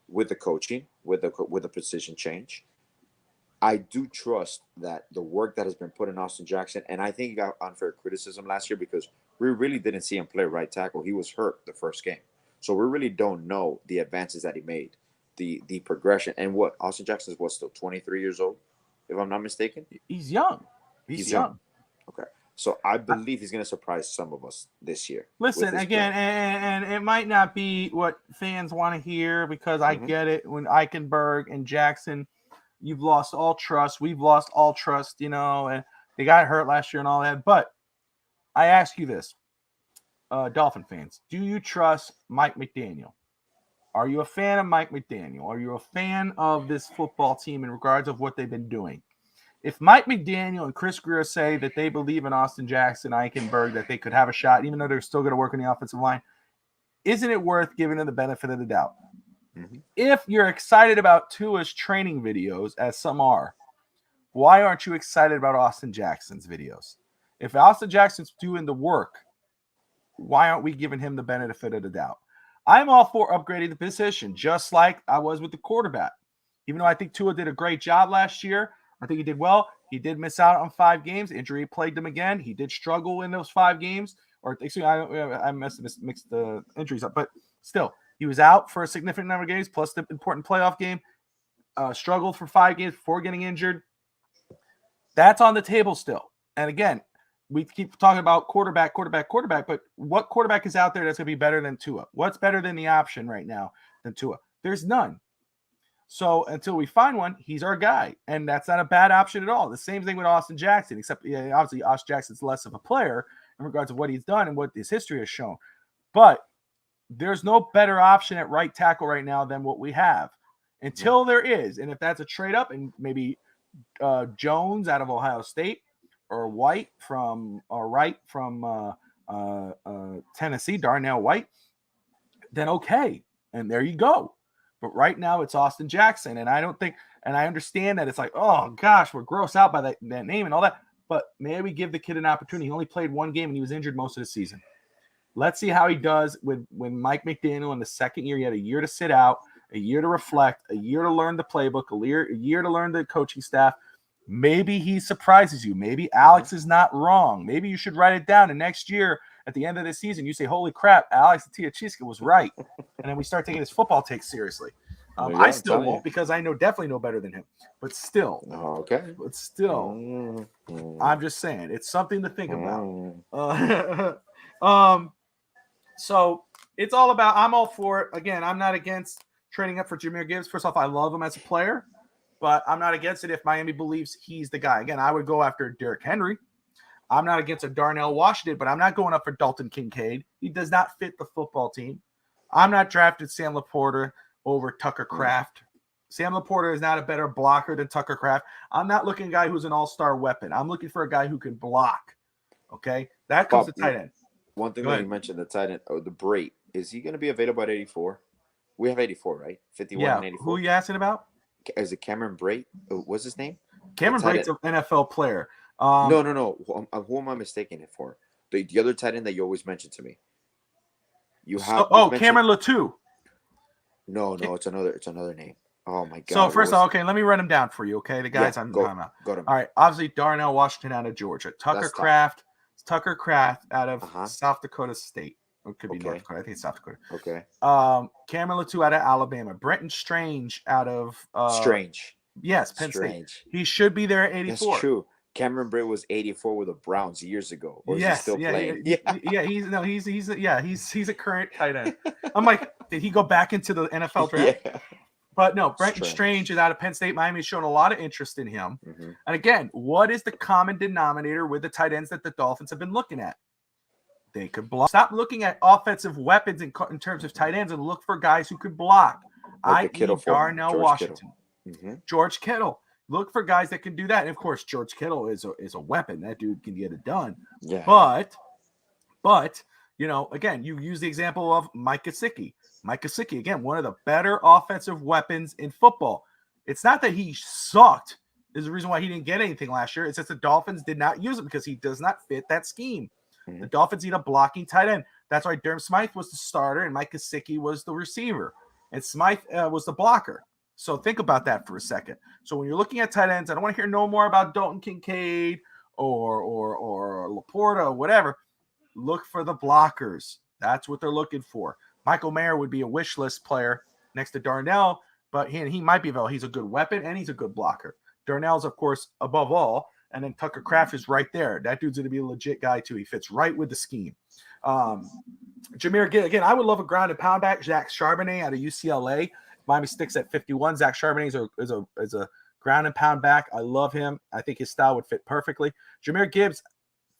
with the coaching, with the position change. I do trust that the work that has been put in Austin Jackson, and I think he got unfair criticism last year because we really didn't see him play right tackle. He was hurt the first game. So we really don't know the advances that he made, the progression. And what, Austin Jackson is still 23 years old, if I'm not mistaken? He's young. He's young. Okay. So I believe he's going to surprise some of us this year. Listen, again, and it might not be what fans want to hear because I get it. When Eichenberg and Jackson, you've lost all trust. We've lost all trust, and they got hurt last year and all that. But I ask you this, Dolphin fans, do you trust Mike McDaniel? Are you a fan of Mike McDaniel? Are you a fan of this football team in regards of what they've been doing? If Mike McDaniel and Chris Greer say that they believe in Austin Jackson, Eichenberg, that they could have a shot, even though they're still going to work on the offensive line, isn't it worth giving them the benefit of the doubt? Mm-hmm. If you're excited about Tua's training videos, as some are, why aren't you excited about Austin Jackson's videos? If Austin Jackson's doing the work, why aren't we giving him the benefit of the doubt? I'm all for upgrading the position, just like I was with the quarterback. Even though I think Tua did a great job last year, I think he did well. He did miss out on 5 games. Injury plagued him again. He did struggle in those 5 games. Or excuse me, I mixed the injuries up. But still, he was out for a significant number of games, plus the important playoff game. Struggled for 5 games before getting injured. That's on the table still. And again, we keep talking about quarterback, but what quarterback is out there that's going to be better than Tua? What's better than the option right now than Tua? There's none. So until we find one, he's our guy. And that's not a bad option at all. The same thing with Austin Jackson, except obviously Austin Jackson's less of a player in regards to what he's done and what his history has shown. But there's no better option at right tackle right now than what we have until there is. And if that's a trade up and maybe Jones out of Ohio State or Wright from Tennessee, Darnell White, then okay. And there you go. But right now it's Austin Jackson. And I don't think, and I understand that it's like, oh gosh, we're grossed out by that name and all that. but maybe we give the kid an opportunity. He only played one game and he was injured most of the season. Let's see how he does when Mike McDaniel in the second year. He had a year to sit out, a year to reflect, a year to learn the playbook, a year to learn the coaching staff. Maybe he surprises you. Maybe Alex is not wrong. Maybe you should write it down. And next year, at the end of the season, you say, holy crap, Alex Tiachiska was right. And then we start taking his football takes seriously. I still won't because I definitely know better than him. But still. Okay. But still. I'm just saying. It's something to think about. So it's all about, I'm all for it. Again, I'm not against trading up for Jahmyr Gibbs. First off, I love him as a player, but I'm not against it if Miami believes he's the guy. Again, I would go after Derrick Henry. I'm not against a Darnell Washington, but I'm not going up for Dalton Kincaid. He does not fit the football team. I'm not drafted Sam Laporta over Tucker Kraft. Sam Laporta is not a better blocker than Tucker Kraft. I'm not looking at a guy who's an all-star weapon. I'm looking for a guy who can block. Okay? That comes to tight end. One thing that you mentioned, the tight end, the Brait, is he going to be available at 84? We have 84, right? 51 and 84. Who are you asking about? Is it Cameron Brait? What's his name? Cameron Brait's an NFL player. No. Who am I mistaking it for? The other tight end that you always mention to me. Cameron Latou. No, it's another name. Oh my god. So first of all, okay, let me run them down for you. Okay, the guys I'm talking about. Go to me. All right, obviously Darnell Washington out of Georgia, Tucker Kraft out of South Dakota State. It could be North Dakota. I think it's South Dakota. Okay. Cameron Latou out of Alabama, Brenton Strange out of Strange. Yes, Penn State. He should be there at 84. That's true. Cameron Brait was 84 with the Browns years ago. Or is he still playing? He's a current tight end. I'm like, did he go back into the NFL draft? Yeah. But no, Brenton Strange is out of Penn State. Miami's shown a lot of interest in him. Mm-hmm. And again, what is the common denominator with the tight ends that the Dolphins have been looking at? They could block. Stop looking at offensive weapons in terms of tight ends and look for guys who could block. Darnell Washington. Mm-hmm. George Kittle. Look for guys that can do that. And of course, George Kittle is a weapon. That dude can get it done. Yeah. But again, you use the example of Mike Gesicki. Mike Gesicki, again, one of the better offensive weapons in football. It's not that he sucked. There's a reason why he didn't get anything last year. It's just the Dolphins did not use him because he does not fit that scheme. Mm-hmm. The Dolphins need a blocking tight end. That's why Durham Smythe was the starter and Mike Gesicki was the receiver. And Smythe was the blocker. So think about that for a second. So when you're looking at tight ends, I don't want to hear no more about Dalton Kincaid or Laporta or whatever. Look for the blockers. That's what they're looking for. Michael Mayer would be a wish list player next to Darnell, but he might be available. He's a good weapon and he's a good blocker. Darnell's, of course, above all, and then Tucker Kraft is right there. That dude's going to be a legit guy too. He fits right with the scheme. Jahmyr, again, I would love a ground and pound back. Zach Charbonnet out of UCLA. Miami sticks at 51. Zach Charbonnet is a ground and pound back. I love him. I think his style would fit perfectly. Jahmyr Gibbs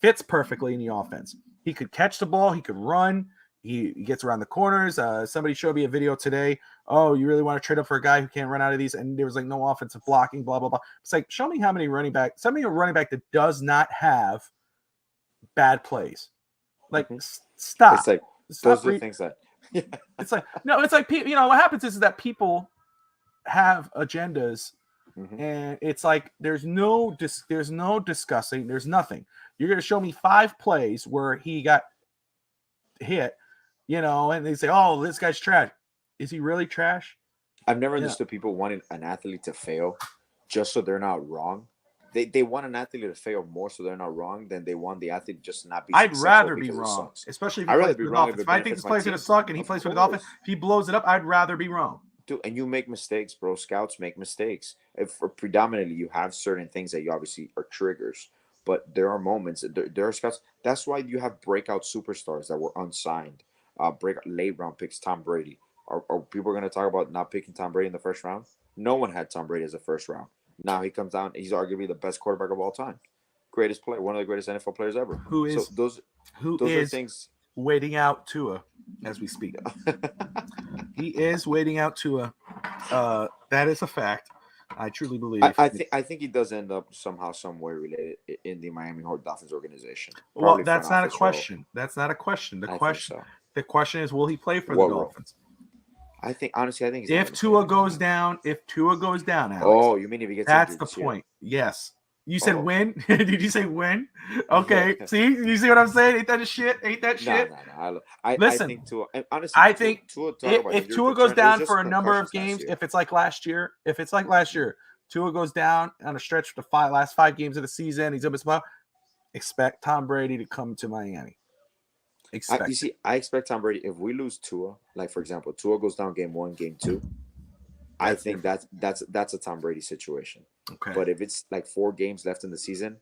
fits perfectly in the offense. He could catch the ball. He could run. He gets around the corners. Somebody showed me a video today. Oh, you really want to trade up for a guy who can't run out of these? And there was like no offensive blocking, blah, blah, blah. It's like, show me how many running back that does not have bad plays. Like, stop. It's like, those are the things that. Yeah. It's like, no, it's like, what happens is that people have agendas and it's like, there's no discussing. There's nothing. You're going to show me 5 plays where he got hit, and they say, oh, this guy's trash. Is he really trash? I've never understood people wanting an athlete to fail just so they're not wrong. They want an athlete to fail more so they're not wrong than they want the athlete to just not be successful. I'd rather be wrong, especially if he plays for the Dolphins. If I think this play's going to suck and he plays for the Dolphins, if he blows it up, I'd rather be wrong. Dude, and you make mistakes, bro. Scouts make mistakes. If predominantly you have certain things that you obviously are triggers, but there are moments, there are scouts. That's why you have breakout superstars that were unsigned, breakout late round picks. Tom Brady. Are people going to talk about not picking Tom Brady in the first round? No one had Tom Brady as a first round. Now he comes down. He's arguably the best quarterback of all time, greatest player, one of the greatest NFL players ever. Who is those are things waiting out Tua as we speak. He is waiting out Tua. That is a fact. I truly believe. I think he does end up somehow, somewhere related in the Miami Dolphins organization. Probably well, that's not a question. Role. That's not a question. The question is, will he play for the Dolphins? I think honestly, he's if Tua goes down, Alex, oh, you mean if he gets that's injured the point. Yes. You said win? Did you say win? Okay. See? You see what I'm saying? Ain't that a shit? Ain't that shit? No. I Listen, think Tua, and honestly, I think Tua if Tua goes down for a number of games, if it's like last year, Tua goes down on a stretch for the last 5 games of the season, he's up as well. Expect Tom Brady to come to Miami. I expect Tom Brady. If we lose Tua, like for example, Tua goes down game 1, game 2, I think that's a Tom Brady situation. Okay. But if it's like 4 games left in the season,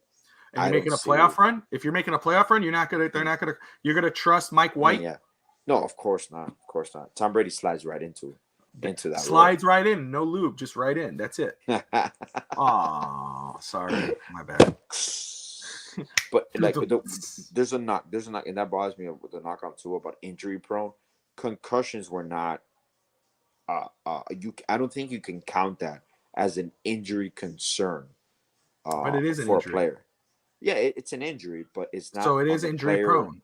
and you're making a playoff run, if you're making a playoff run, you're gonna trust Mike White. Yeah. No, of course not. Of course not. Tom Brady slides right into that. Slides right in, no lube, just right in. That's it. Oh, sorry, my bad. But like, there's a knock, and that bothers me with the knock on Tua about injury prone. Concussions were not. I don't think you can count that as an injury concern. But it is an for injury. A player. Yeah, it's an injury, but it's not. So it is injury prone.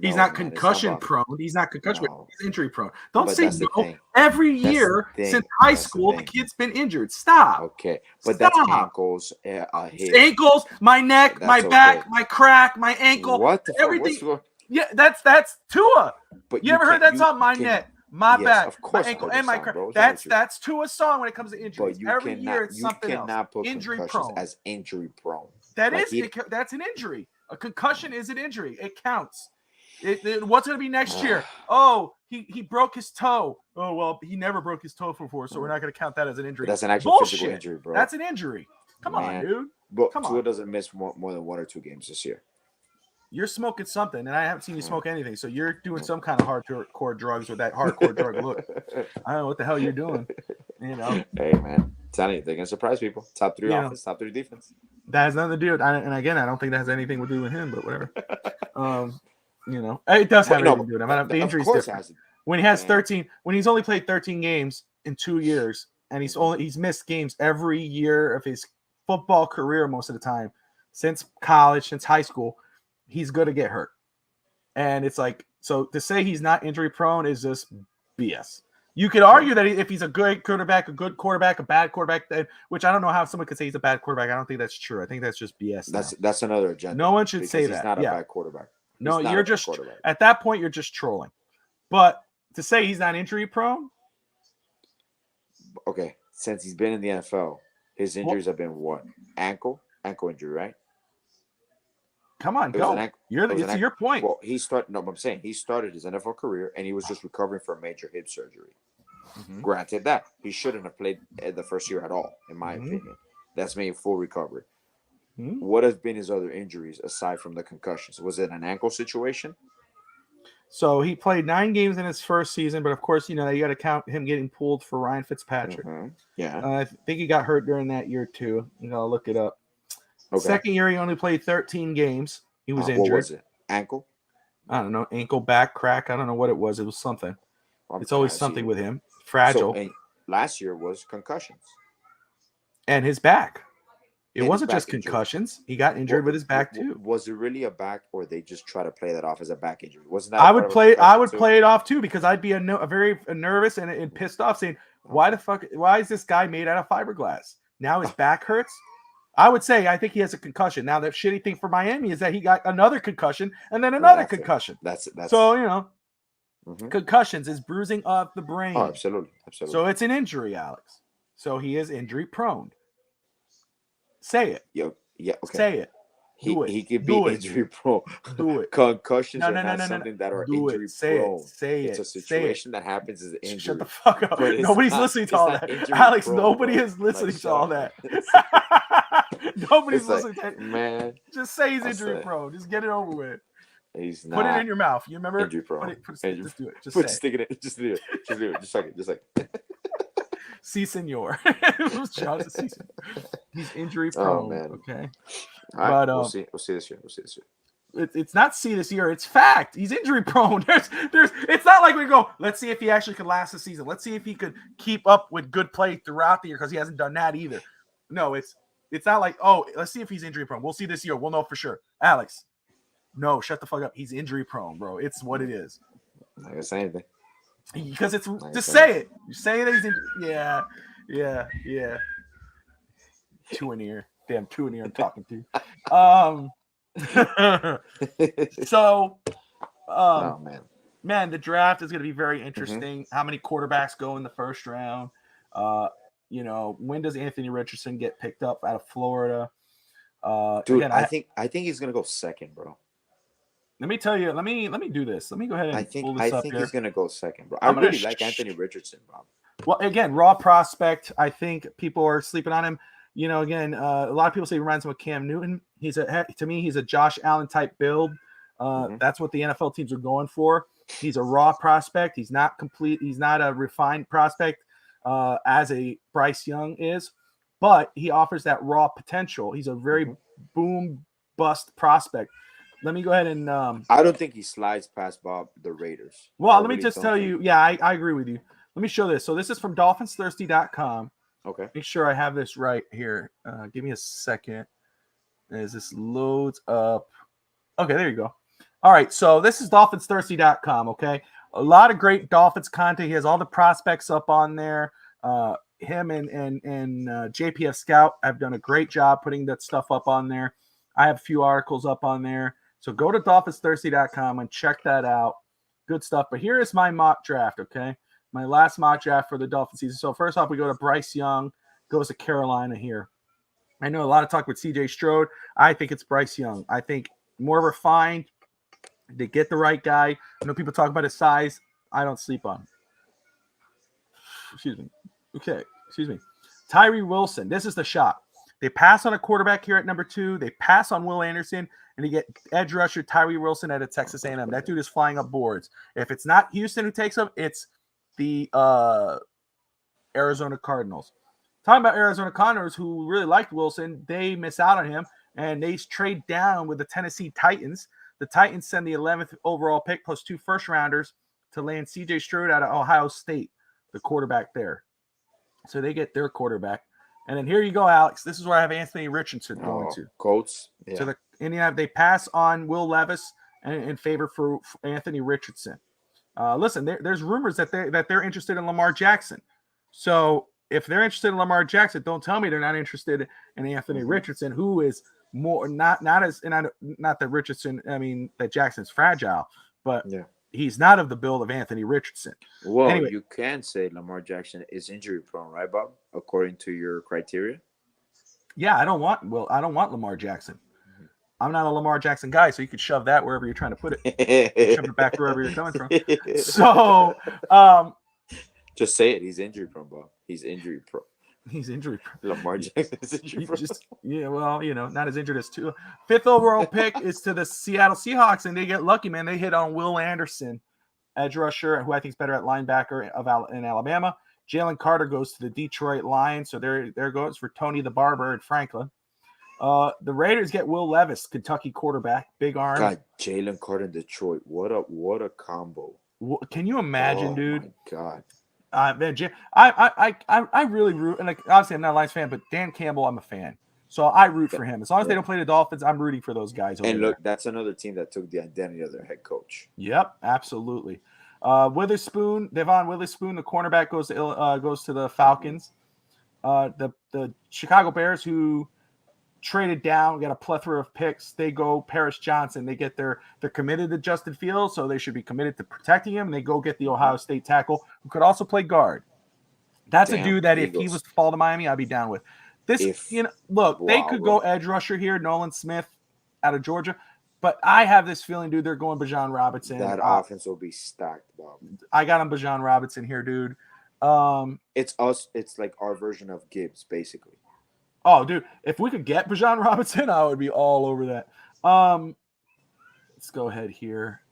He's not concussion prone. He's not concussion, but he's injury prone. Don't say no. Every year since high school, the kid's been injured. Stop. Okay, but that's ankles, ankles, my neck, my back, my crack, my ankle. What the everything? Yeah, that's Tua. But you ever heard that song? My neck, my back, my ankle, and my crack. That's Tua's song when it comes to injuries. Every year it's something else. You cannot put injury concussions prone as injury prone. That's an injury. A concussion is an injury. It counts. What's going to be next year? Oh, he broke his toe. Oh, well, he never broke his toe before, so we're not going to count that as an injury. But that's an actual physical injury, bro. That's an injury. Come on, dude. But Tua doesn't miss more than 1 or 2 games this year. You're smoking something, and I haven't seen you smoke anything, so you're doing some kind of hardcore drugs with that hardcore drug look. I don't know what the hell you're doing. You know. Hey, man. Telling you, they're going to surprise people. Top 3 offense, top 3 defense. That has nothing to do with and again, I don't think that has anything to do with him, but whatever. You know, it does have anything to do with him. The injury's different. When he has 13, when he's only played 13 games in 2 years, and he's missed games every year of his football career most of the time, since college, since high school, he's going to get hurt. And it's like, so to say he's not injury prone is just BS. You could argue that if he's a good quarterback, a bad quarterback, which I don't know how someone could say he's a bad quarterback. I don't think that's true. I think that's just BS. That's another agenda. No one should say that. He's not a bad quarterback. No, you're just at that point you're just trolling. But to say he's not injury prone, okay. Since he's been in the NFL, his injuries have been what? Ankle injury, right? Come on, go. It's your point. Well, I'm saying he started his NFL career and he was just recovering from major hip surgery. Mm-hmm. Granted that he shouldn't have played the first year at all, in my opinion. That's made full recovery. Mm-hmm. What has been his other injuries aside from the concussions? Was it an ankle situation? So he played 9 games in his first season, but of course, you got to count him getting pulled for Ryan Fitzpatrick. Mm-hmm. Yeah, I think he got hurt during that year too. I'll look it up. Okay. Second year, he only played 13 games. He was injured. What was it? Ankle? I don't know. Ankle, back, crack. I don't know what it was. It was something. It's always something with him. Fragile. So, last year was concussions. And his back. It wasn't just concussions. He got injured with his back too. Was it really a back, or they just try to play that off as a back injury? Wasn't that? I would play it off too, because I'd be very nervous and pissed off, saying, "Why the fuck? Why is this guy made out of fiberglass? Now his back hurts." I would say I think he has a concussion. Now the shitty thing for Miami is that he got another concussion and then another concussion. That's so concussions is bruising of the brain. Oh, absolutely. So it's an injury, Alex. So he is injury prone. Say it. Yeah. Okay. Say it. He could be injury prone. Do it. Concussions are not something that are injury prone. Say it. It's a situation that happens as injury. Shut the fuck up. Nobody's listening to all that. Alex, nobody is listening to all that. Nobody's listening to that. Man. Just say he's injury prone. Just get it over with. He's not. Put it in your mouth. You remember? Injury prone. Just do it. Stick it in. Just do it. Just do it. Just like it. Si, senor. He's injury prone. Oh, man. Okay. All right, we'll see this year. It's not see this year. It's fact. He's injury prone. It's not like we go, let's see if he actually could last the season. Let's see if he could keep up with good play throughout the year, because he hasn't done that either. No, it's not like, oh, let's see if he's injury prone. We'll see this year. We'll know for sure. Alex, no, shut the fuck up. He's injury prone, bro. It's what it is. I'm not gonna say anything. Because it's just say it. You say that he's in. Yeah. 2 in here. damn two in here I'm talking to. So, Oh man. man, the draft is going to be very interesting. How many quarterbacks go in the first round? When does Anthony Richardson get picked up out of Florida? Dude, Again, I think he's gonna go second, bro. let me tell you. Let me do this. Let me go ahead and pull this up here. he's gonna go second, bro. I'm gonna really like Anthony Richardson, bro. Well, again, raw prospect. I think people are sleeping on him. Again, a lot of people say he reminds him of Cam Newton. To me, he's a Josh Allen type build. That's what the NFL teams are going for. He's a raw prospect. He's not complete. He's not a refined prospect as a Bryce Young is, but he offers that raw potential. He's a very boom bust prospect. Let me go ahead and I don't think he slides past Bob the Raiders. Well, let me just tell you. Yeah, I agree with you. Let me show this. So this is from DolphinsThirsty.com. Okay. Make sure I have this right here. Give me a second as this loads up. Okay, there you go. All right, so this is DolphinsThirsty.com, okay? A lot of great Dolphins content. He has all the prospects up on there. Him and JPF Scout have done a great job putting that stuff up on there. I have a few articles up on there. So go to DolphinsThirsty.com and check that out. Good stuff. But here is my mock draft, okay? My last mock draft for the Dolphins season. So first off, we go to Bryce Young, goes to Carolina here. I know a lot of talk with CJ Stroud. I think it's Bryce Young. I think more refined. They get the right guy. I know people talk about his size. I don't sleep on him. Excuse me. Okay. Excuse me. Tyree Wilson. This is the shot. They pass on a quarterback here at number 2. They pass on Will Anderson, and they get edge rusher Tyree Wilson out of Texas A&M. That dude is flying up boards. If it's not Houston who takes him, it's the Arizona Cardinals. Talking about Arizona Cardinals, who really liked Wilson, they miss out on him, and they trade down with the Tennessee Titans. The Titans send the 11th overall pick plus 2 first-rounders to land CJ Stroud out of Ohio State, the quarterback there. So they get their quarterback. And then here you go, Alex. This is where I have Anthony Richardson going to. Colts. Yeah. So they pass on Will Levis in favor for Anthony Richardson. Listen, there's rumors that they're interested in Lamar Jackson. So if they're interested in Lamar Jackson, don't tell me they're not interested in Anthony Richardson, who is more not that Richardson. I mean that Jackson's fragile, but he's not of the build of Anthony Richardson. Well, anyway, you can say Lamar Jackson is injury prone, right, Bob? According to your criteria. Yeah, I don't want Lamar Jackson. I'm not a Lamar Jackson guy, so you could shove that wherever you're trying to put it. Shove it back wherever you're coming from. So, just say it. He's injury prone, Bob. He's injury prone. He's injury prone. Lamar Jackson is injury prone. Not as injured as 2. 5th overall pick is to the Seattle Seahawks, and they get lucky, man. They hit on Will Anderson, edge rusher, who I think is better at linebacker in Alabama. Jalen Carter goes to the Detroit Lions, so there goes for Tony the Barber and Franklin. The Raiders get Will Levis, Kentucky quarterback, big arm. God, Jalen Carter in Detroit. What a combo. Can you imagine, dude? My God. Man, I really root, and like obviously I'm not a Lions fan, but Dan Campbell, I'm a fan, so I root for him. As long as they don't play the Dolphins, I'm rooting for those guys. And look, that's another team that took the identity of their head coach. Yep, absolutely. Devon Witherspoon, the cornerback, goes to the Falcons. The Chicago Bears, who traded down, got a plethora of picks. They go Paris Johnson. They're committed to Justin Fields, so they should be committed to protecting him. And they go get the Ohio State tackle, who could also play guard. That's a dude that Eagles. If he was to fall to Miami, I'd be down with. They could go edge rusher here, Nolan Smith out of Georgia. But I have this feeling, dude, they're going Bijan Robinson. That offense will be stacked, Bob. I got him Bijan Robinson here, dude. It's us. It's like our version of Gibbs, basically. Oh, dude, if we could get Bijan Robinson, I would be all over that. Let's go ahead here.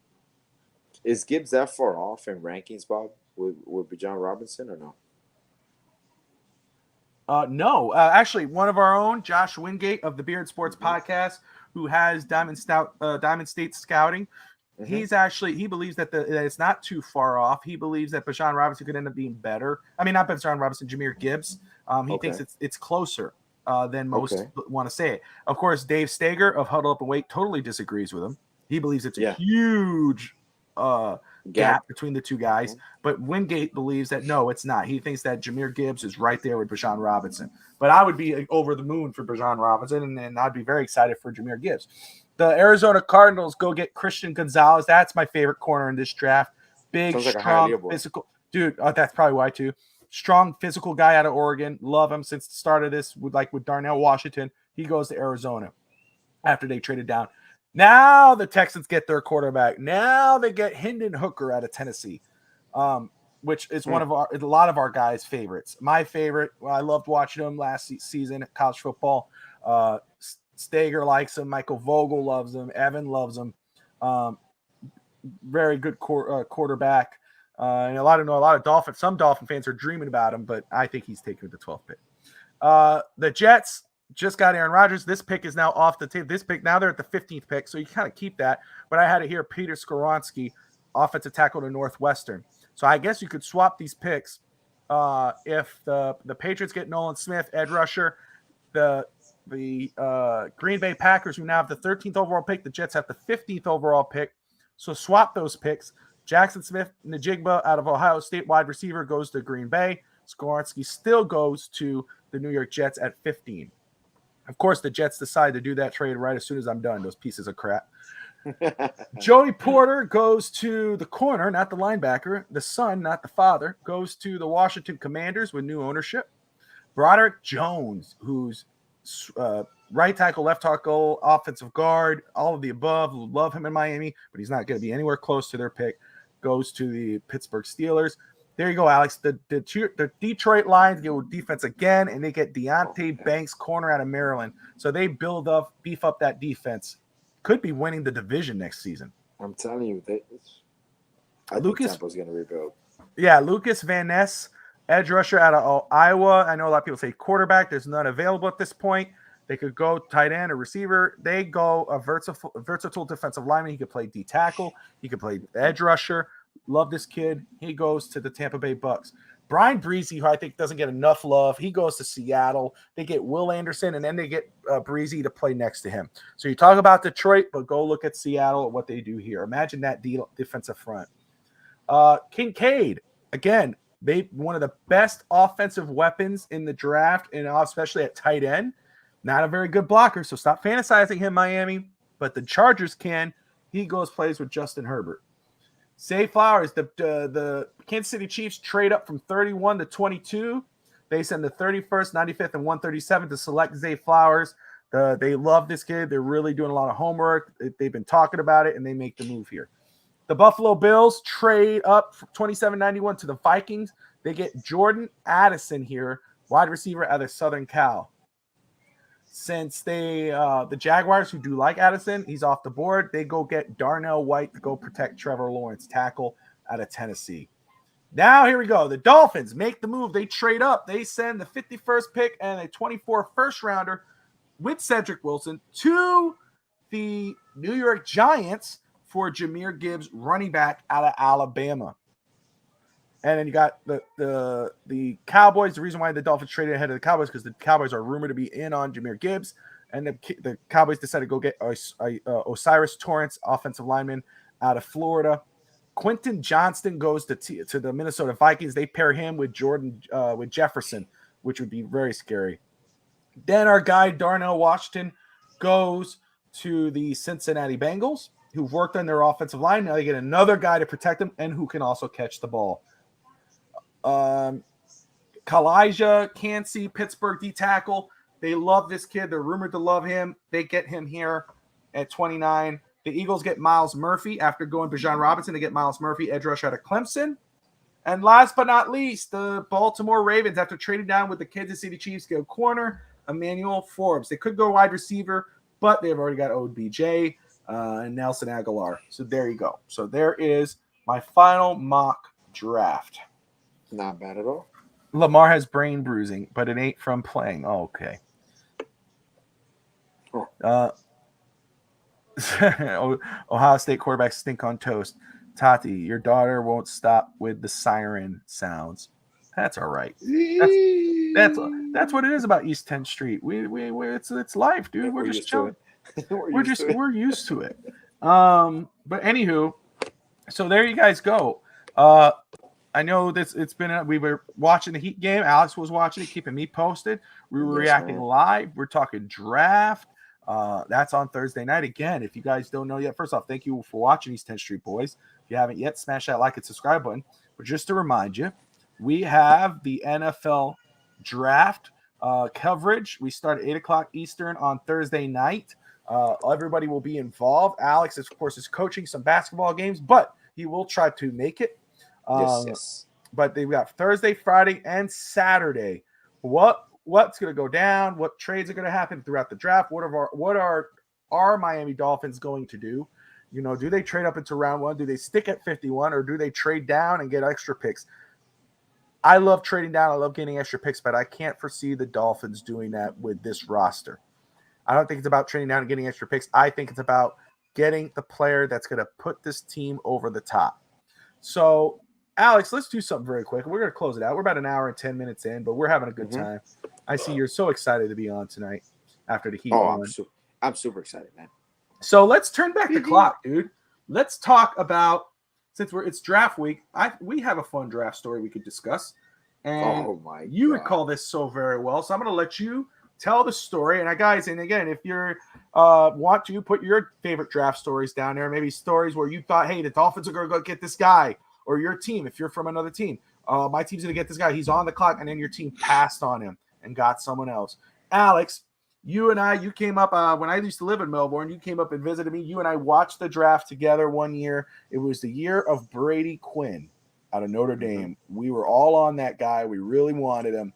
Is Gibbs that far off in rankings, Bob, with Bijan Robinson or no? No. Actually, one of our own, Josh Wingate of the Beard Sports Podcast, who has Diamond State Scouting, he believes that it's not too far off. He believes that Bijan Robinson could end up being better. I mean, not Bijan Robinson, Jahmyr Gibbs. He thinks it's closer than most want to say it. Of course, Dave Stager of Huddle Up and Wait totally disagrees with him. He believes it's a huge gap between the two guys. But Wingate believes that no, it's not. He thinks that Jahmyr Gibbs is right there with Bijan Robinson. But I would be over the moon for Bijan Robinson, and I'd be very excited for Jahmyr Gibbs. The Arizona Cardinals go get Christian Gonzalez. That's my favorite corner in this draft. Big, strong, physical. Dude, that's probably why too. Strong, physical guy out of Oregon. Love him since the start of this, with Darnell Washington. He goes to Arizona after they traded down. Now the Texans get their quarterback. Now they get Hendon Hooker out of Tennessee, which is one of a lot of our guys' favorites. My favorite. I loved watching him last season at college football. Stager likes him. Michael Vogel loves him. Evan loves him. Very good quarterback. And a lot of Dolphins. Some Dolphin fans are dreaming about him, but I think he's taking the 12th pick. The Jets just got Aaron Rodgers. This pick is now off the table. This pick, now they're at the 15th pick, so you kind of keep that. But I had it here, Peter Skoronski, offensive tackle to Northwestern. So I guess you could swap these picks. If the Patriots get Nolan Smith, edge rusher, the Green Bay Packers, who now have the 13th overall pick, the Jets have the 15th overall pick. So swap those picks. Jackson Smith Njigba out of Ohio State, wide receiver, goes to Green Bay. Skoronski still goes to the New York Jets at 15. Of course, the Jets decide to do that trade right as soon as I'm done. Those pieces of crap. Joey Porter goes to the corner, not the linebacker. The son, not the father, goes to the Washington Commanders with new ownership. Broderick Jones, who's right tackle, left tackle, offensive guard, all of the above. Love him in Miami, but he's not going to be anywhere close to their pick. Goes to the Pittsburgh Steelers. There you go, Alex. The Detroit Lions go defense again, and they get Deonte Banks, corner out of Maryland. So they beef up that defense. Could be winning the division next season. I'm telling you, I think Tampa's going to rebuild. Yeah, Lucas Van Ness, edge rusher out of Iowa. I know a lot of people say quarterback. There's none available at this point. They could go tight end or receiver. They go a versatile defensive lineman. He could play D tackle. He could play edge rusher. Love this kid. He goes to the Tampa Bay Bucks. Brian Breezy, who I think doesn't get enough love, he goes to Seattle. They get Will Anderson, and then they get Breezy to play next to him. So you talk about Detroit, but go look at Seattle, what they do here. Imagine that defensive front. Kincaid, again, one of the best offensive weapons in the draft, and especially at tight end. Not a very good blocker, so stop fantasizing him, Miami. But the Chargers can. He plays with Justin Herbert. Zay Flowers, the Kansas City Chiefs trade up from 31 to 22. They send the 31st, 95th, and 137 to select Zay Flowers. They love this kid. They're really doing a lot of homework. They've been talking about it, and they make the move here. The Buffalo Bills trade up from 27.91 to the Vikings. They get Jordan Addison here, wide receiver out of Southern Cal. Since the Jaguars, who do like Addison, he's off the board, they go get Darnell White to go protect Trevor Lawrence, tackle out of Tennessee. Now, here we go. The Dolphins make the move. They trade up. They send the 51st pick and a 24 first-rounder with Cedric Wilson to the New York Giants for Jahmyr Gibbs, running back out of Alabama. And then you got the Cowboys. The reason why the Dolphins traded ahead of the Cowboys because the Cowboys are rumored to be in on Jahmyr Gibbs. And the Cowboys decided to go get Osiris Torrance, offensive lineman out of Florida. Quentin Johnston goes to the Minnesota Vikings. They pair him with with Jefferson, which would be very scary. Then our guy Darnell Washington goes to the Cincinnati Bengals, who've worked on their offensive line. Now they get another guy to protect them and who can also catch the ball. Kalijah Cansey, Pittsburgh D tackle. They love this kid. They're rumored to love him. They get him here at 29. The Eagles get Miles Murphy after going Bijan Robinson. They get Miles Murphy, edge rush out of Clemson. And last but not least, the Baltimore Ravens, after trading down with the Kansas City Chiefs, go corner Emmanuel Forbes. They could go wide receiver, but they've already got OBJ and Nelson Aguilar. So there you go. So there is my final mock draft. Not bad at all. Lamar has brain bruising, but it ain't from playing. Oh, okay. Ohio State quarterbacks stink on toast. Tati, your daughter won't stop with the siren sounds. That's all right. That's what it is about East 10th Street. It's life, dude. We're just chilling. We're used to it. But anywho, So there you guys go. I know this. It's been. We were watching the Heat game. Alex was watching it, keeping me posted. We were Yes, reacting man. live. We're talking draft. That's on Thursday night again. If you guys don't know yet, first off, thank you for watching these 10th Street Boys. If you haven't yet, smash that like and subscribe button. But just to remind you, we have the NFL draft coverage. We start at 8 o'clock Eastern on Thursday night. Everybody will be involved. Alex, of course, is coaching some basketball games, but he will try to make it. Yes. But they've got Thursday, Friday, and Saturday. What's going to go down? What trades are going to happen throughout the draft? What are our Miami Dolphins going to do? You know, do they trade up into round one? Do they stick at 51, or do they trade down and get extra picks? I love trading down. I love getting extra picks, but I can't foresee the Dolphins doing that with this roster. I don't think it's about trading down and getting extra picks. I think it's about getting the player that's going to put this team over the top. So, Alex, let's do something very quick. We're going to close it out. We're about an hour and 10 minutes in, but we're having a good time. I see you're so excited to be on tonight after the Heat won. I'm super excited, man. So let's turn back the clock, dude. Let's talk about, since it's draft week, we have a fun draft story we could discuss. And you recall this so very well. So I'm going to let you tell the story. And guys, and again, if you're want to put your favorite draft stories down there, maybe stories where you thought, hey, the Dolphins are going to go get this guy, or your team, if you're from another team, my team's going to get this guy. He's on the clock, and then your team passed on him and got someone else. Alex, you came up when I used to live in Melbourne. You came up and visited me. You and I watched the draft together one year. It was the year of Brady Quinn out of Notre Dame. We were all on that guy. We really wanted him.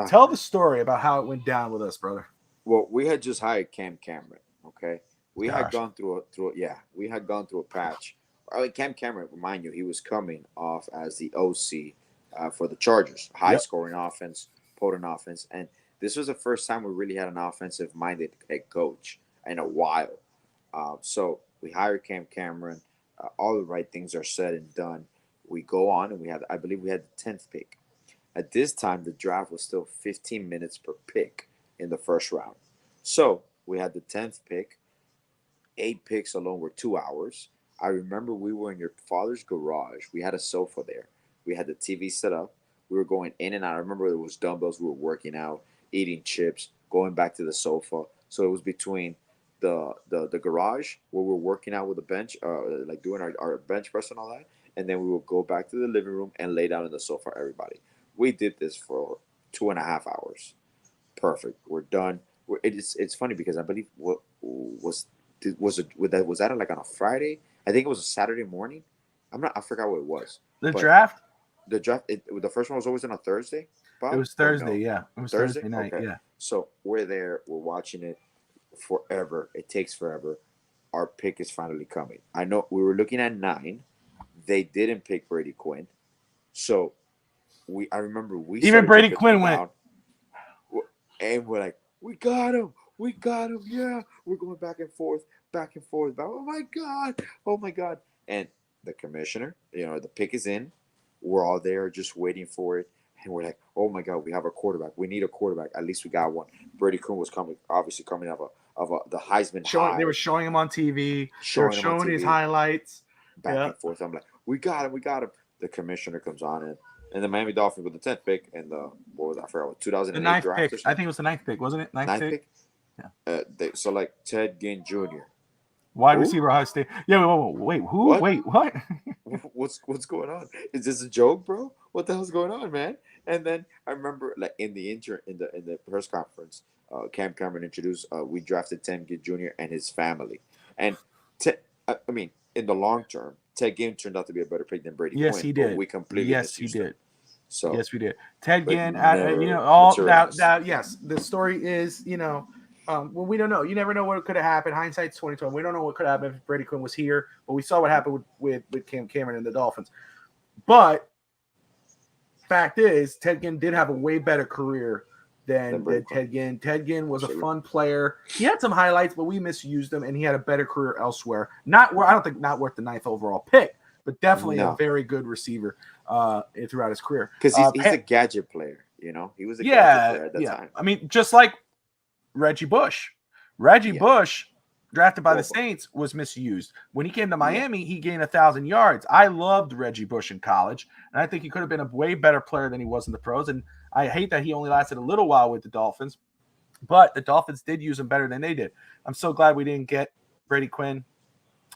Tell the story about how it went down with us, brother. Well, we had just hired Cam Cameron. Okay, we had gone through a patch. Cam Cameron, remind you, he was coming off as the OC for the Chargers, high-scoring offense, potent offense, and this was the first time we really had an offensive-minded head coach in a while. So we hired Cam Cameron. All the right things are said and done. We go on, and I believe we had the 10th pick. At this time, the draft was still 15 minutes per pick in the first round. So we had the 10th pick. 8 picks alone were 2 hours. I remember we were in your father's garage. We had a sofa there. We had the TV set up. We were going in and out. I remember there was dumbbells. We were working out, eating chips, going back to the sofa. So it was between the garage where we were working out with the bench, like doing our bench press and all that. And then we would go back to the living room and lay down in the sofa, everybody. We did this for 2.5 hours. Perfect. We're done. It's funny because I believe was that like on a Friday? I think it was a Saturday morning. I forgot what it was. The draft? The draft. The first one was always on a Thursday. Bob? It was Thursday, yeah. It was Thursday night, okay. Yeah. So we're there. We're watching it forever. It takes forever. Our pick is finally coming. I know we were looking at 9. They didn't pick Brady Quinn. So I remember even Brady Quinn went. And we're like, we got him. Yeah. We're going back and forth. Oh my God. And the commissioner, the pick is in. We're all there just waiting for it. And we're like, oh my God, we have a quarterback. We need a quarterback. At least we got one. Brady Quinn was coming out of the Heisman high. They were showing him on TV. They were showing his highlights. Back and forth. I'm like, we got him. The commissioner comes on in. And the Miami Dolphins with the 10th pick and the 2008 draft. Pick. I think it was the 9th pick, wasn't it? Ninth pick. Yeah. They select Ted Ginn Jr. Wide receiver, Ohio State. Yeah, wait, who? What? Wait, what? What's going on? Is this a joke, bro? What the hell's going on, man? And then I remember, like in the press conference, Cam Cameron introduced we drafted Ted Ginn Jr. and his family. And in the long term, Ted Ginn turned out to be a better pick than Brady Quinn. Yes, he did. We completely he did. So yes, we did. Ted Ginn, all that. Yes, the story is, well, we don't know. You never know what could have happened. Hindsight's 2020. We don't know what could happen if Brady Quinn was here, but we saw what happened with Cam Cameron and the Dolphins. But fact is, Ted Ginn did have a way better career than Ted Ginn. Ted Ginn was a fun player. He had some highlights, but we misused him, and he had a better career elsewhere. Not worth the 9th overall pick, but definitely a very good receiver throughout his career. Because he's a gadget player, He was a gadget player at that time. I mean, just like Reggie Bush. Bush drafted by the Saints, was misused. When he came to Miami, he gained 1,000 yards. I loved Reggie Bush in college, and I think he could have been a way better player than he was in the pros. And I hate that he only lasted a little while with the Dolphins, but the Dolphins did use him better than they did. I'm so glad we didn't get Brady Quinn.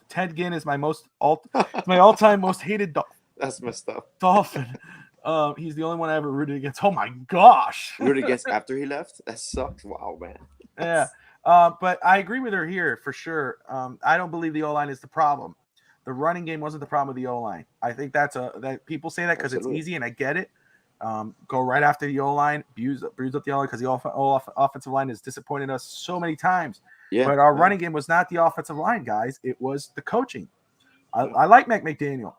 Ted Ginn is my all-time most hated That's messed up. Dolphin. He's the only one I ever rooted against. Oh my gosh. Rooted against after he left? That sucks. Wow, man. Yeah. But I agree with her here for sure. I don't believe the O-line is the problem. The running game wasn't the problem with the O-line. I think that people say that because it's easy, and I get it. Go right after the O-line, bruise up the O-line because the offensive line has disappointed us so many times. Yeah, but our running game was not the offensive line, guys. It was the coaching. I like Mike McDaniel,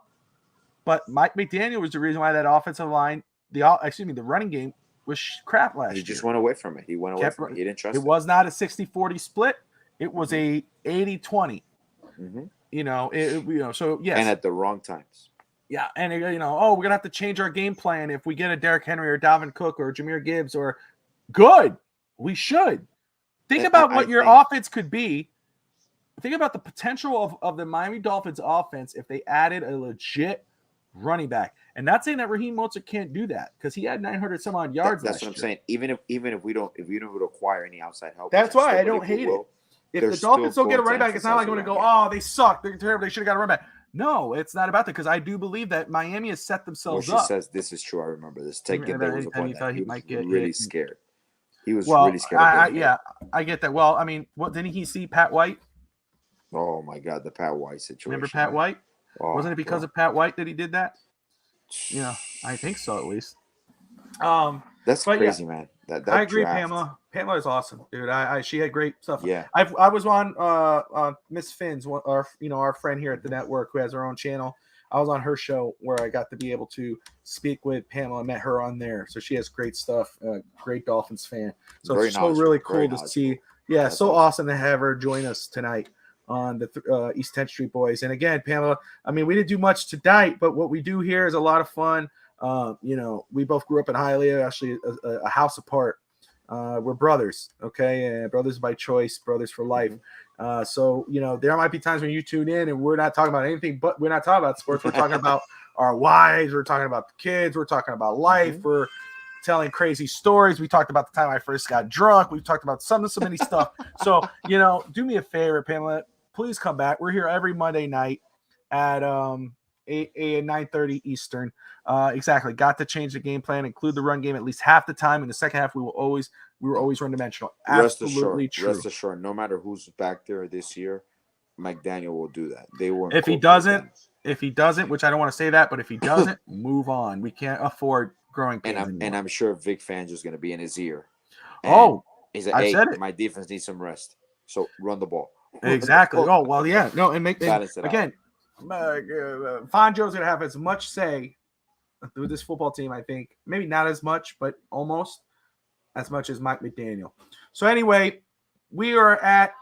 but Mike McDaniel was the reason why that offensive line, the running game was crap last year. He just went away from it. He went away from it. He didn't trust it. It was not a 60-40 split. It was a 80-20. Mm-hmm. So yes. And at the wrong times. Yeah, and we're gonna have to change our game plan if we get a Derrick Henry or Dalvin Cook or Jahmyr Gibbs or good. We should think about what your offense could be. Think about the potential of the Miami Dolphins offense if they added a legit running back. And not saying that Raheem Mostert can't do that because he had 900 some odd yards. That's what I'm saying. Even if we don't acquire any outside help, that's why I don't hate it. If the Dolphins don't get a running back, it's not like I'm going to go, oh, they suck. They're terrible. They should have got a running back. No, it's not about that because I do believe that Miami has set themselves up. She says this is true. I remember this. Ted Ginn was a point that he might get really scared. He was really scared. I get that. Well, I mean, didn't he see Pat White? Oh my God, the Pat White situation. Remember Pat White? Wasn't it because of Pat White that he did that? I think so at least. That's crazy, man. That I agree, draft. Pamela. Pamela is awesome, dude. She had great stuff. Yeah. I was on Miss Finn's, our friend here at the network who has her own channel. I was on her show where I got to be able to speak with Pamela. I met her on there, so she has great stuff. Great Dolphins fan. So it's so really cool to see. Yeah, that's so awesome to have her join us tonight on the East 10th Street Boys. And again, Pamela, I mean, we didn't do much tonight, but what we do here is a lot of fun. We both grew up in Hialeah, actually a house apart. We're brothers, okay? And brothers by choice, brothers for life. So, there might be times when you tune in and we're not talking about anything, but we're not talking about sports. We're talking about our wives. We're talking about the kids. We're talking about life. We're telling crazy stories. We talked about the time I first got drunk. We've talked about so many stuff. So, do me a favor, Pamela. Please come back. We're here every Monday night at 9:30 Eastern. Exactly. Got to change the game plan, include the run game at least half the time. In the second half, we were always run dimensional. Absolutely true. Rest assured, no matter who's back there this year, McDaniel will do that. They will. If he doesn't, which I don't want to say that, but if he doesn't, move on. We can't afford growing pains. And I'm sure Vic Fangio's going to be in his ear. He's like, hey, my defense needs some rest. So run the ball. Exactly. Oh, well, yeah. No, and again, Fangio's going to have as much say with this football team, I think. Maybe not as much, but almost as much as Mike McDaniel. So anyway, we are at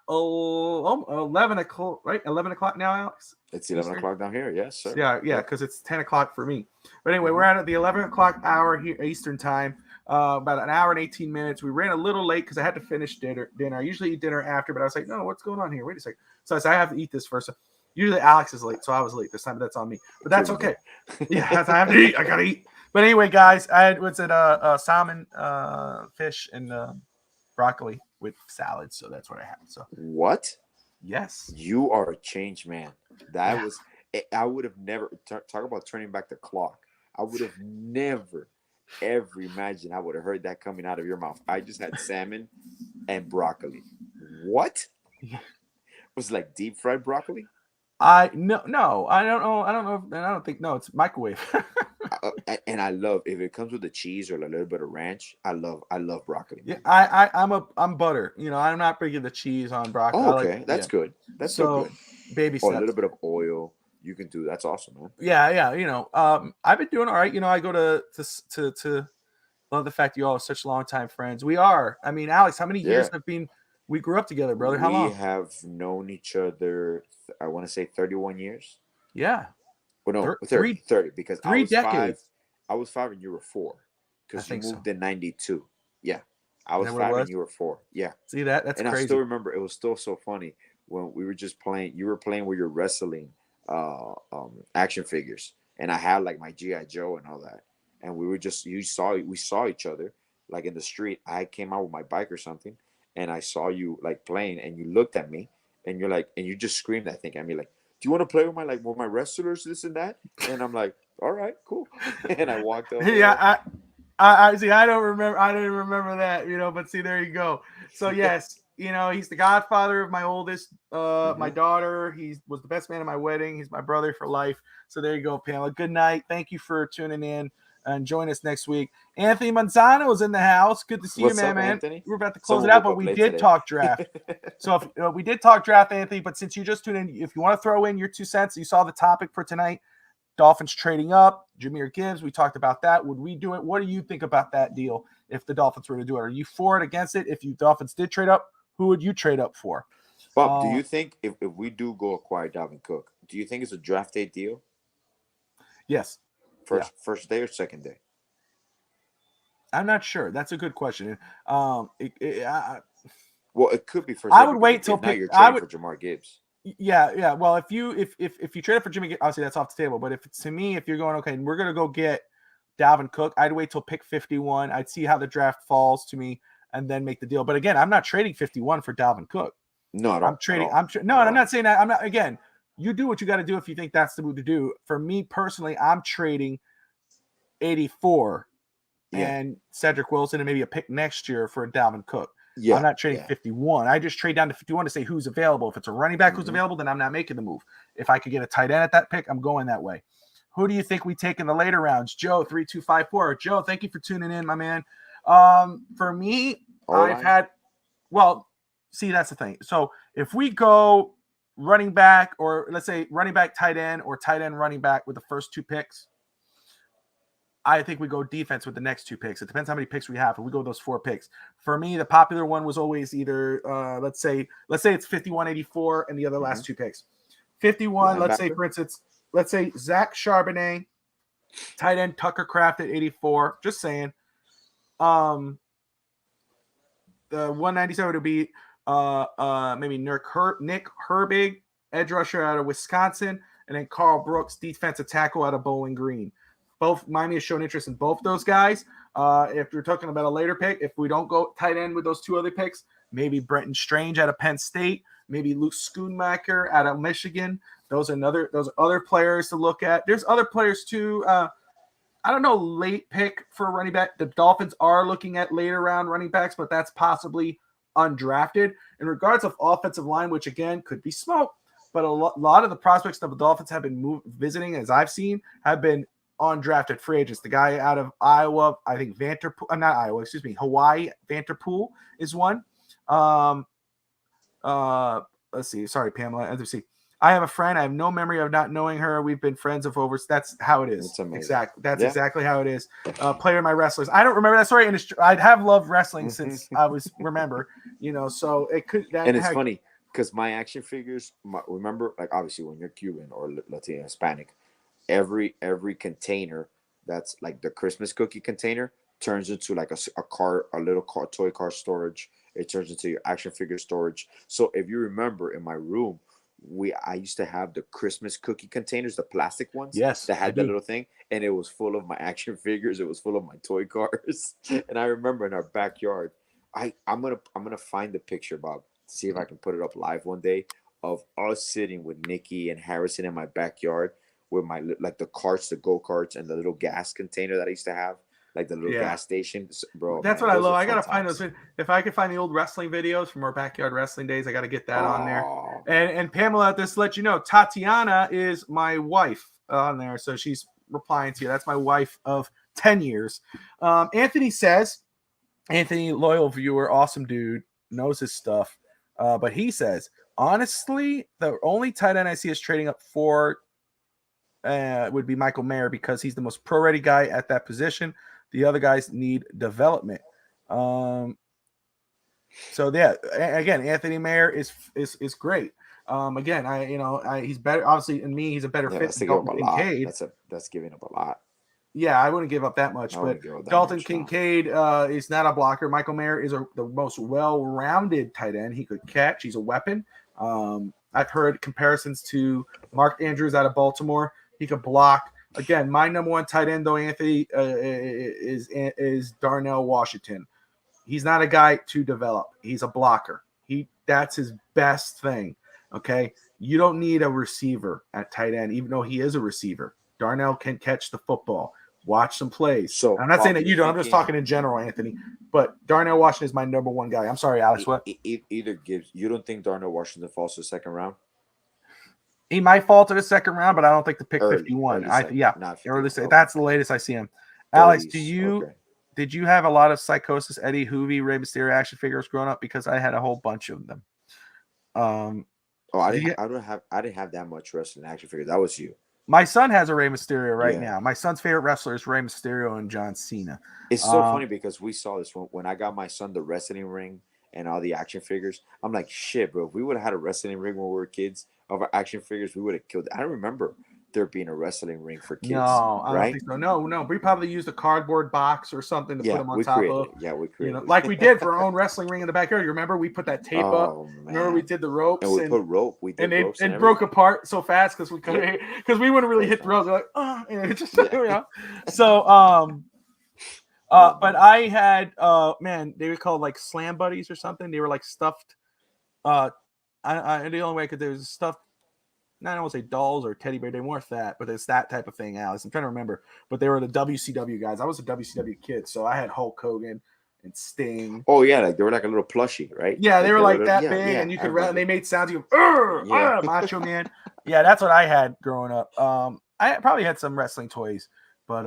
11 o'clock, right? 11 o'clock now, Alex? It's 11 o'clock down here. Yes, sir. Yeah, because it's 10 o'clock for me. But anyway, we're at the 11 o'clock hour here, Eastern time. About an hour and 18 minutes. We ran a little late because I had to finish dinner. I usually eat dinner after, but I was like, no, what's going on here? Wait a second. So I said, I have to eat this first. Usually Alex is late, so I was late this time, but that's on me. But that's okay. Yeah, I have to eat. I got to eat. But anyway, guys, I had salmon, fish, and broccoli with salad. So that's what I had. So what? Yes. You are a changed man. That was – I would have never – talk about turning back the clock. I would have never – ever imagine I would have heard that coming out of your mouth. I just had salmon and broccoli. What? Was it like deep fried broccoli? No, I don't know. I don't think it's microwave. And I love if it comes with the cheese or a little bit of ranch. I love broccoli. Yeah, I'm butter. I'm not big into the cheese on broccoli. Oh, okay, that's good. That's so good. Baby steps. Or a little bit of oil. You can do that's awesome, man. Yeah. I've been doing all right. I go to love the fact you all are such long-time friends. We are. I mean, Alex, how many years we grew up together, brother? How long? We have known each other, I want to say 31 years. Yeah. Well, no, 30 because three decades. I was 5 and you were 4 because you moved in 92. Yeah. I was 5 and you were 4. Yeah. See that? That's crazy. I still remember it was still so funny when we were just playing. You were playing with your wrestling action figures, and I had like my GI Joe and all that, and we saw each other like in the street. I came out with my bike or something, and I saw you like playing, and you looked at me, and you're like, and you just screamed, I think, at me like, "Do you want to play with my wrestlers, this and that?" And I'm like, "All right, cool." And I walked over. Yeah, I see. I don't remember. I don't even remember that. But see, there you go. So yes, he's the godfather of my oldest, my daughter. He was the best man at my wedding. He's my brother for life. So there you go, Pamela. Good night. Thank you for tuning in and join us next week. Anthony Manzano is in the house. Good to see What's you, up, man. Anthony? We're about to close Someone it out, woke but up we late did today. talk draft. So if we did talk draft, Anthony, but since you just tuned in, if you want to throw in your 2 cents, you saw the topic for tonight. Dolphins trading up, Jahmyr Gibbs. We talked about that. Would we do it? What do you think about that deal if the Dolphins were to do it? Are you for it, against it? If you Dolphins did trade up, who would you trade up for? Bob, do you think if we do go acquire Dalvin Cook, do you think it's a draft day deal? Yes. First day or second day? I'm not sure. That's a good question. Well, it could be first. I would wait till now you're trading for Jahmyr Gibbs. Yeah. Well, if you trade it for Jimmy, obviously that's off the table. But if you're going, okay, we're gonna go get Dalvin Cook, I'd wait till pick 51. I'd see how the draft falls to me, and then make the deal. But again, I'm not trading 51 for Dalvin Cook. No, I don't. I'm trading. I'm not saying that. I'm not. Again, you do what you got to do if you think that's the move to do. For me personally, I'm trading 84 and Cedric Wilson and maybe a pick next year for a Dalvin Cook. Yeah, I'm not trading 51. I just trade down to 51 to say who's available. If it's a running back who's available, then I'm not making the move. If I could get a tight end at that pick, I'm going that way. Who do you think we take in the later rounds? Joe 3254. Joe, thank you for tuning in, my man. For me, see, that's the thing. So if we go running back, or let's say running back, tight end, or tight end, running back with the first 2 picks, I think we go defense with the next 2 picks. It depends how many picks we have. If we go those 4 picks, for me, the popular one was always either let's say it's 51, 84, and the other last 2 picks. 51, let's say, for instance, Zach Charbonnet, tight end Tucker Kraft at 84. Just saying. The 197 would be maybe Nick Herbig, edge rusher out of Wisconsin, and then Carl Brooks, defensive tackle out of Bowling Green. Both Miami has shown interest in both those guys. If you're talking about a later pick, if we don't go tight end with those 2 other picks, maybe Brenton Strange out of Penn State, maybe Luke Schoonmaker out of Michigan. Those other players to look at. There's other players too. I don't know, late pick for a running back. The Dolphins are looking at later round running backs, but that's possibly undrafted. In regards of offensive line, which again could be smoke, but a lot of the prospects that the Dolphins have been visiting, as I've seen, have been undrafted free agents. The guy out of Iowa, I think Hawaii, Vanderpool is one. Let's see. Sorry, Pamela. Let's see. I have a friend. I have no memory of not knowing her. We've been friends of over. That's how it is. That's amazing. Exactly. That's exactly how it is. Player of my wrestlers. I don't remember that story. And I have loved wrestling since I was So it could. It's funny because my action figures. Remember, like obviously when you're Cuban or Latino, Hispanic, every container that's like the Christmas cookie container turns into like a little toy car storage. It turns into your action figure storage. So if you remember, in my room, I used to have the Christmas cookie containers, the plastic ones. Yes, that had the little thing, and it was full of my action figures. It was full of my toy cars. And I remember in our backyard, I'm gonna find the picture, Bob, to see if I can put it up live one day, of us sitting with Nikki and Harrison in my backyard with my the carts, the go-karts, and the little gas container that I used to have. Like the little gas station, bro. That's what I love. I gotta find those. If I can find the old wrestling videos from our backyard wrestling days, I gotta get that on there. And Pamela, just to let you know, Tatiana is my wife on there, so she's replying to you. That's my wife of 10 years. Anthony says, loyal viewer, awesome dude, knows his stuff. But he says, honestly, the only tight end I see is trading up for would be Michael Mayer, because he's the most pro-ready guy at that position. The other guys need development. So yeah, again, Anthony Mayer is great. Again, he's better. Obviously, in me, he's a better fit than Dalton Kincaid. That's giving up a lot. Yeah, I wouldn't give up that much. But Dalton Kincaid is not a blocker. Michael Mayer is the most well-rounded tight end. He could catch. He's a weapon. I've heard comparisons to Mark Andrews out of Baltimore. He could block. Again, my number one tight end, though, Anthony, is Darnell Washington. He's not a guy to develop. He's a blocker. That's his best thing. Okay, you don't need a receiver at tight end, even though he is a receiver. Darnell can catch the football. Watch some plays. So I'm not saying that you don't. I'm just talking in general, Anthony. But Darnell Washington is my number one guy. I'm sorry, Alex. What? Either Gibbs. You don't think Darnell Washington falls to the second round? He might fall to the second round, but I don't think the pick Early, 51. early Early say okay. That's the latest I see him. Alex, 30s, did you have a lot of Psychosis, Eddie Hoovy, Rey Mysterio action figures growing up? Because I had a whole bunch of them. I didn't have that much wrestling action figures. That was you. My son has a Rey Mysterio right now. My son's favorite wrestler is Rey Mysterio and John Cena. It's so funny because we saw this when I got my son the wrestling ring and all the action figures. I'm like, shit, bro. If we would have had a wrestling ring when we were kids of our action figures, we would have killed it. I don't remember there being a wrestling ring for kids. No, I right? don't think so. No. We probably used a cardboard box or something to put them on top of. Yeah, we created like we did for our own wrestling ring in the backyard. You remember we put that tape up? Man. Remember we did the ropes and we put rope. We did and ropes it broke apart so fast because we couldn't we wouldn't really hit the ropes. We're like, and it just So but I had they were called like Slam Buddies or something. They were like stuffed. The only way I could do was stuffed. I don't want to say dolls or teddy bear. They weren't that, but it's that type of thing, Alex. I'm trying to remember. But they were the WCW guys. I was a WCW kid, so I had Hulk Hogan and Sting. Oh yeah, like they were like a little plushie, right? Yeah, they were like that big, and you could run. And they made sounds. You go, Macho Man. Yeah, that's what I had growing up. I probably had some wrestling toys, but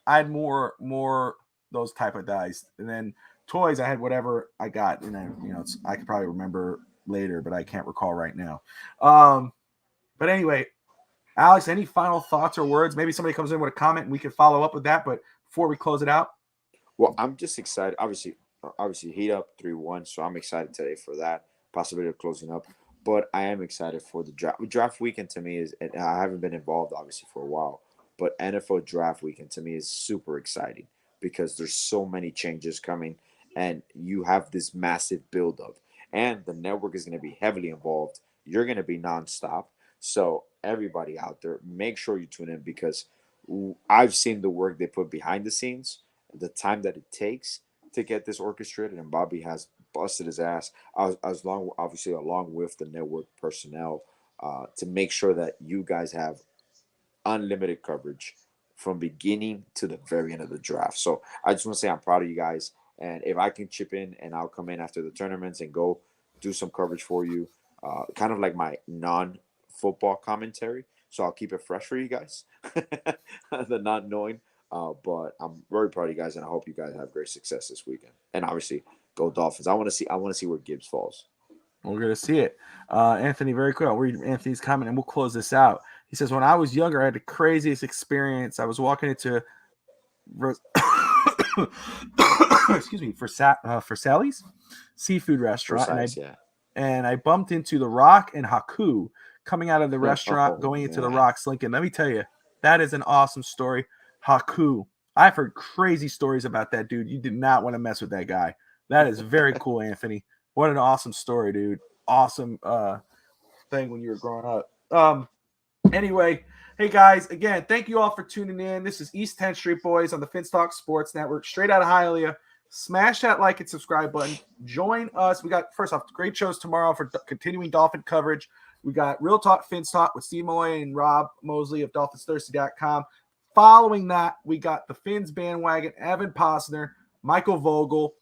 I had more those type of guys. And then toys, I had whatever I got, and then I could probably remember later, but I can't recall right now. But anyway, Alex, any final thoughts or words? Maybe somebody comes in with a comment and we can follow up with that. But before we close it out, well, I'm just excited. Obviously, heat up 3-1, so I'm excited today for that possibility of closing up. But I am excited for the draft. Draft weekend to me is, and I haven't been involved obviously for a while, but NFL draft weekend to me is super exciting because there's so many changes coming, and you have this massive buildup. And the network is going to be heavily involved. You're going to be nonstop. So everybody out there, make sure you tune in because I've seen the work they put behind the scenes, the time that it takes to get this orchestrated, and Bobby has busted his ass along with the network personnel to make sure that you guys have unlimited coverage from beginning to the very end of the draft. So I just want to say I'm proud of you guys. And if I can chip in and I'll come in after the tournaments and go do some coverage for you, kind of like my non-football commentary. So I'll keep it fresh for you guys, the not knowing. But I'm very proud of you guys, and I hope you guys have great success this weekend. And obviously, go Dolphins. I want to see where Gibbs falls. We're gonna see it. Anthony, very quick. I'll read Anthony's comment and we'll close this out. He says, "When I was younger, I had the craziest experience. I was walking into excuse me, for Sally's seafood restaurant, and I bumped into The Rock and Haku coming out of the restaurant, going into The Rock's Lincoln. Let me tell you, that is an awesome story. Haku, I've heard crazy stories about that dude. You did not want to mess with that guy. That is very cool, Anthony. What an awesome story, dude. Awesome thing when you were growing up. Anyway, hey guys, again, thank you all for tuning in. This is East 10th Street Boys on the Finstock Sports Network, straight out of Hialeah. Smash that like and subscribe button. Join us. We got, first off, great shows tomorrow for continuing Dolphin coverage. We got Real Talk Finstock with Steve Malloy and Rob Mosley of DolphinsThirsty.com. Following that, we got the Fins bandwagon, Evan Posner, Michael Vogel.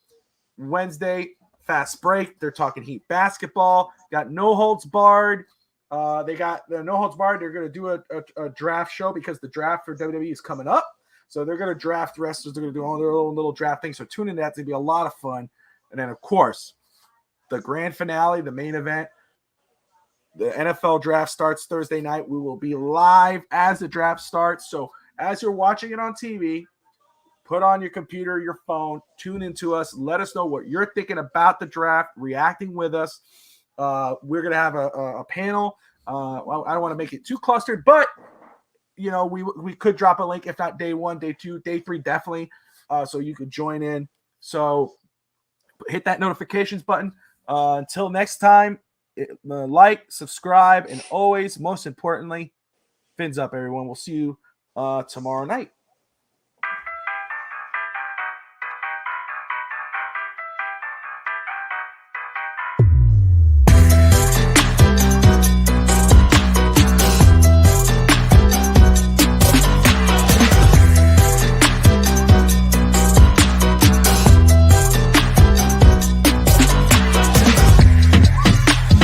Wednesday, Fast Break. They're talking Heat basketball. Got No Holds Barred. They got the No Holds Barred. They're going to do a draft show because the draft for WWE is coming up. So they're going to draft wrestlers. They're going to do all their own little draft things. So tune in. That's going to be a lot of fun. And then, of course, the grand finale, the main event, the NFL draft starts Thursday night. We will be live as the draft starts. So as you're watching it on TV, put on your computer, your phone, tune into us. Let us know what you're thinking about the draft, reacting with us. We're going to have a panel. I don't want to make it too clustered, but we could drop a link, if not day 1, day 2, day 3, definitely. So you could join in. So hit that notifications button. Until next time, like, subscribe, and always, most importantly, fins up, everyone. We'll see you tomorrow night.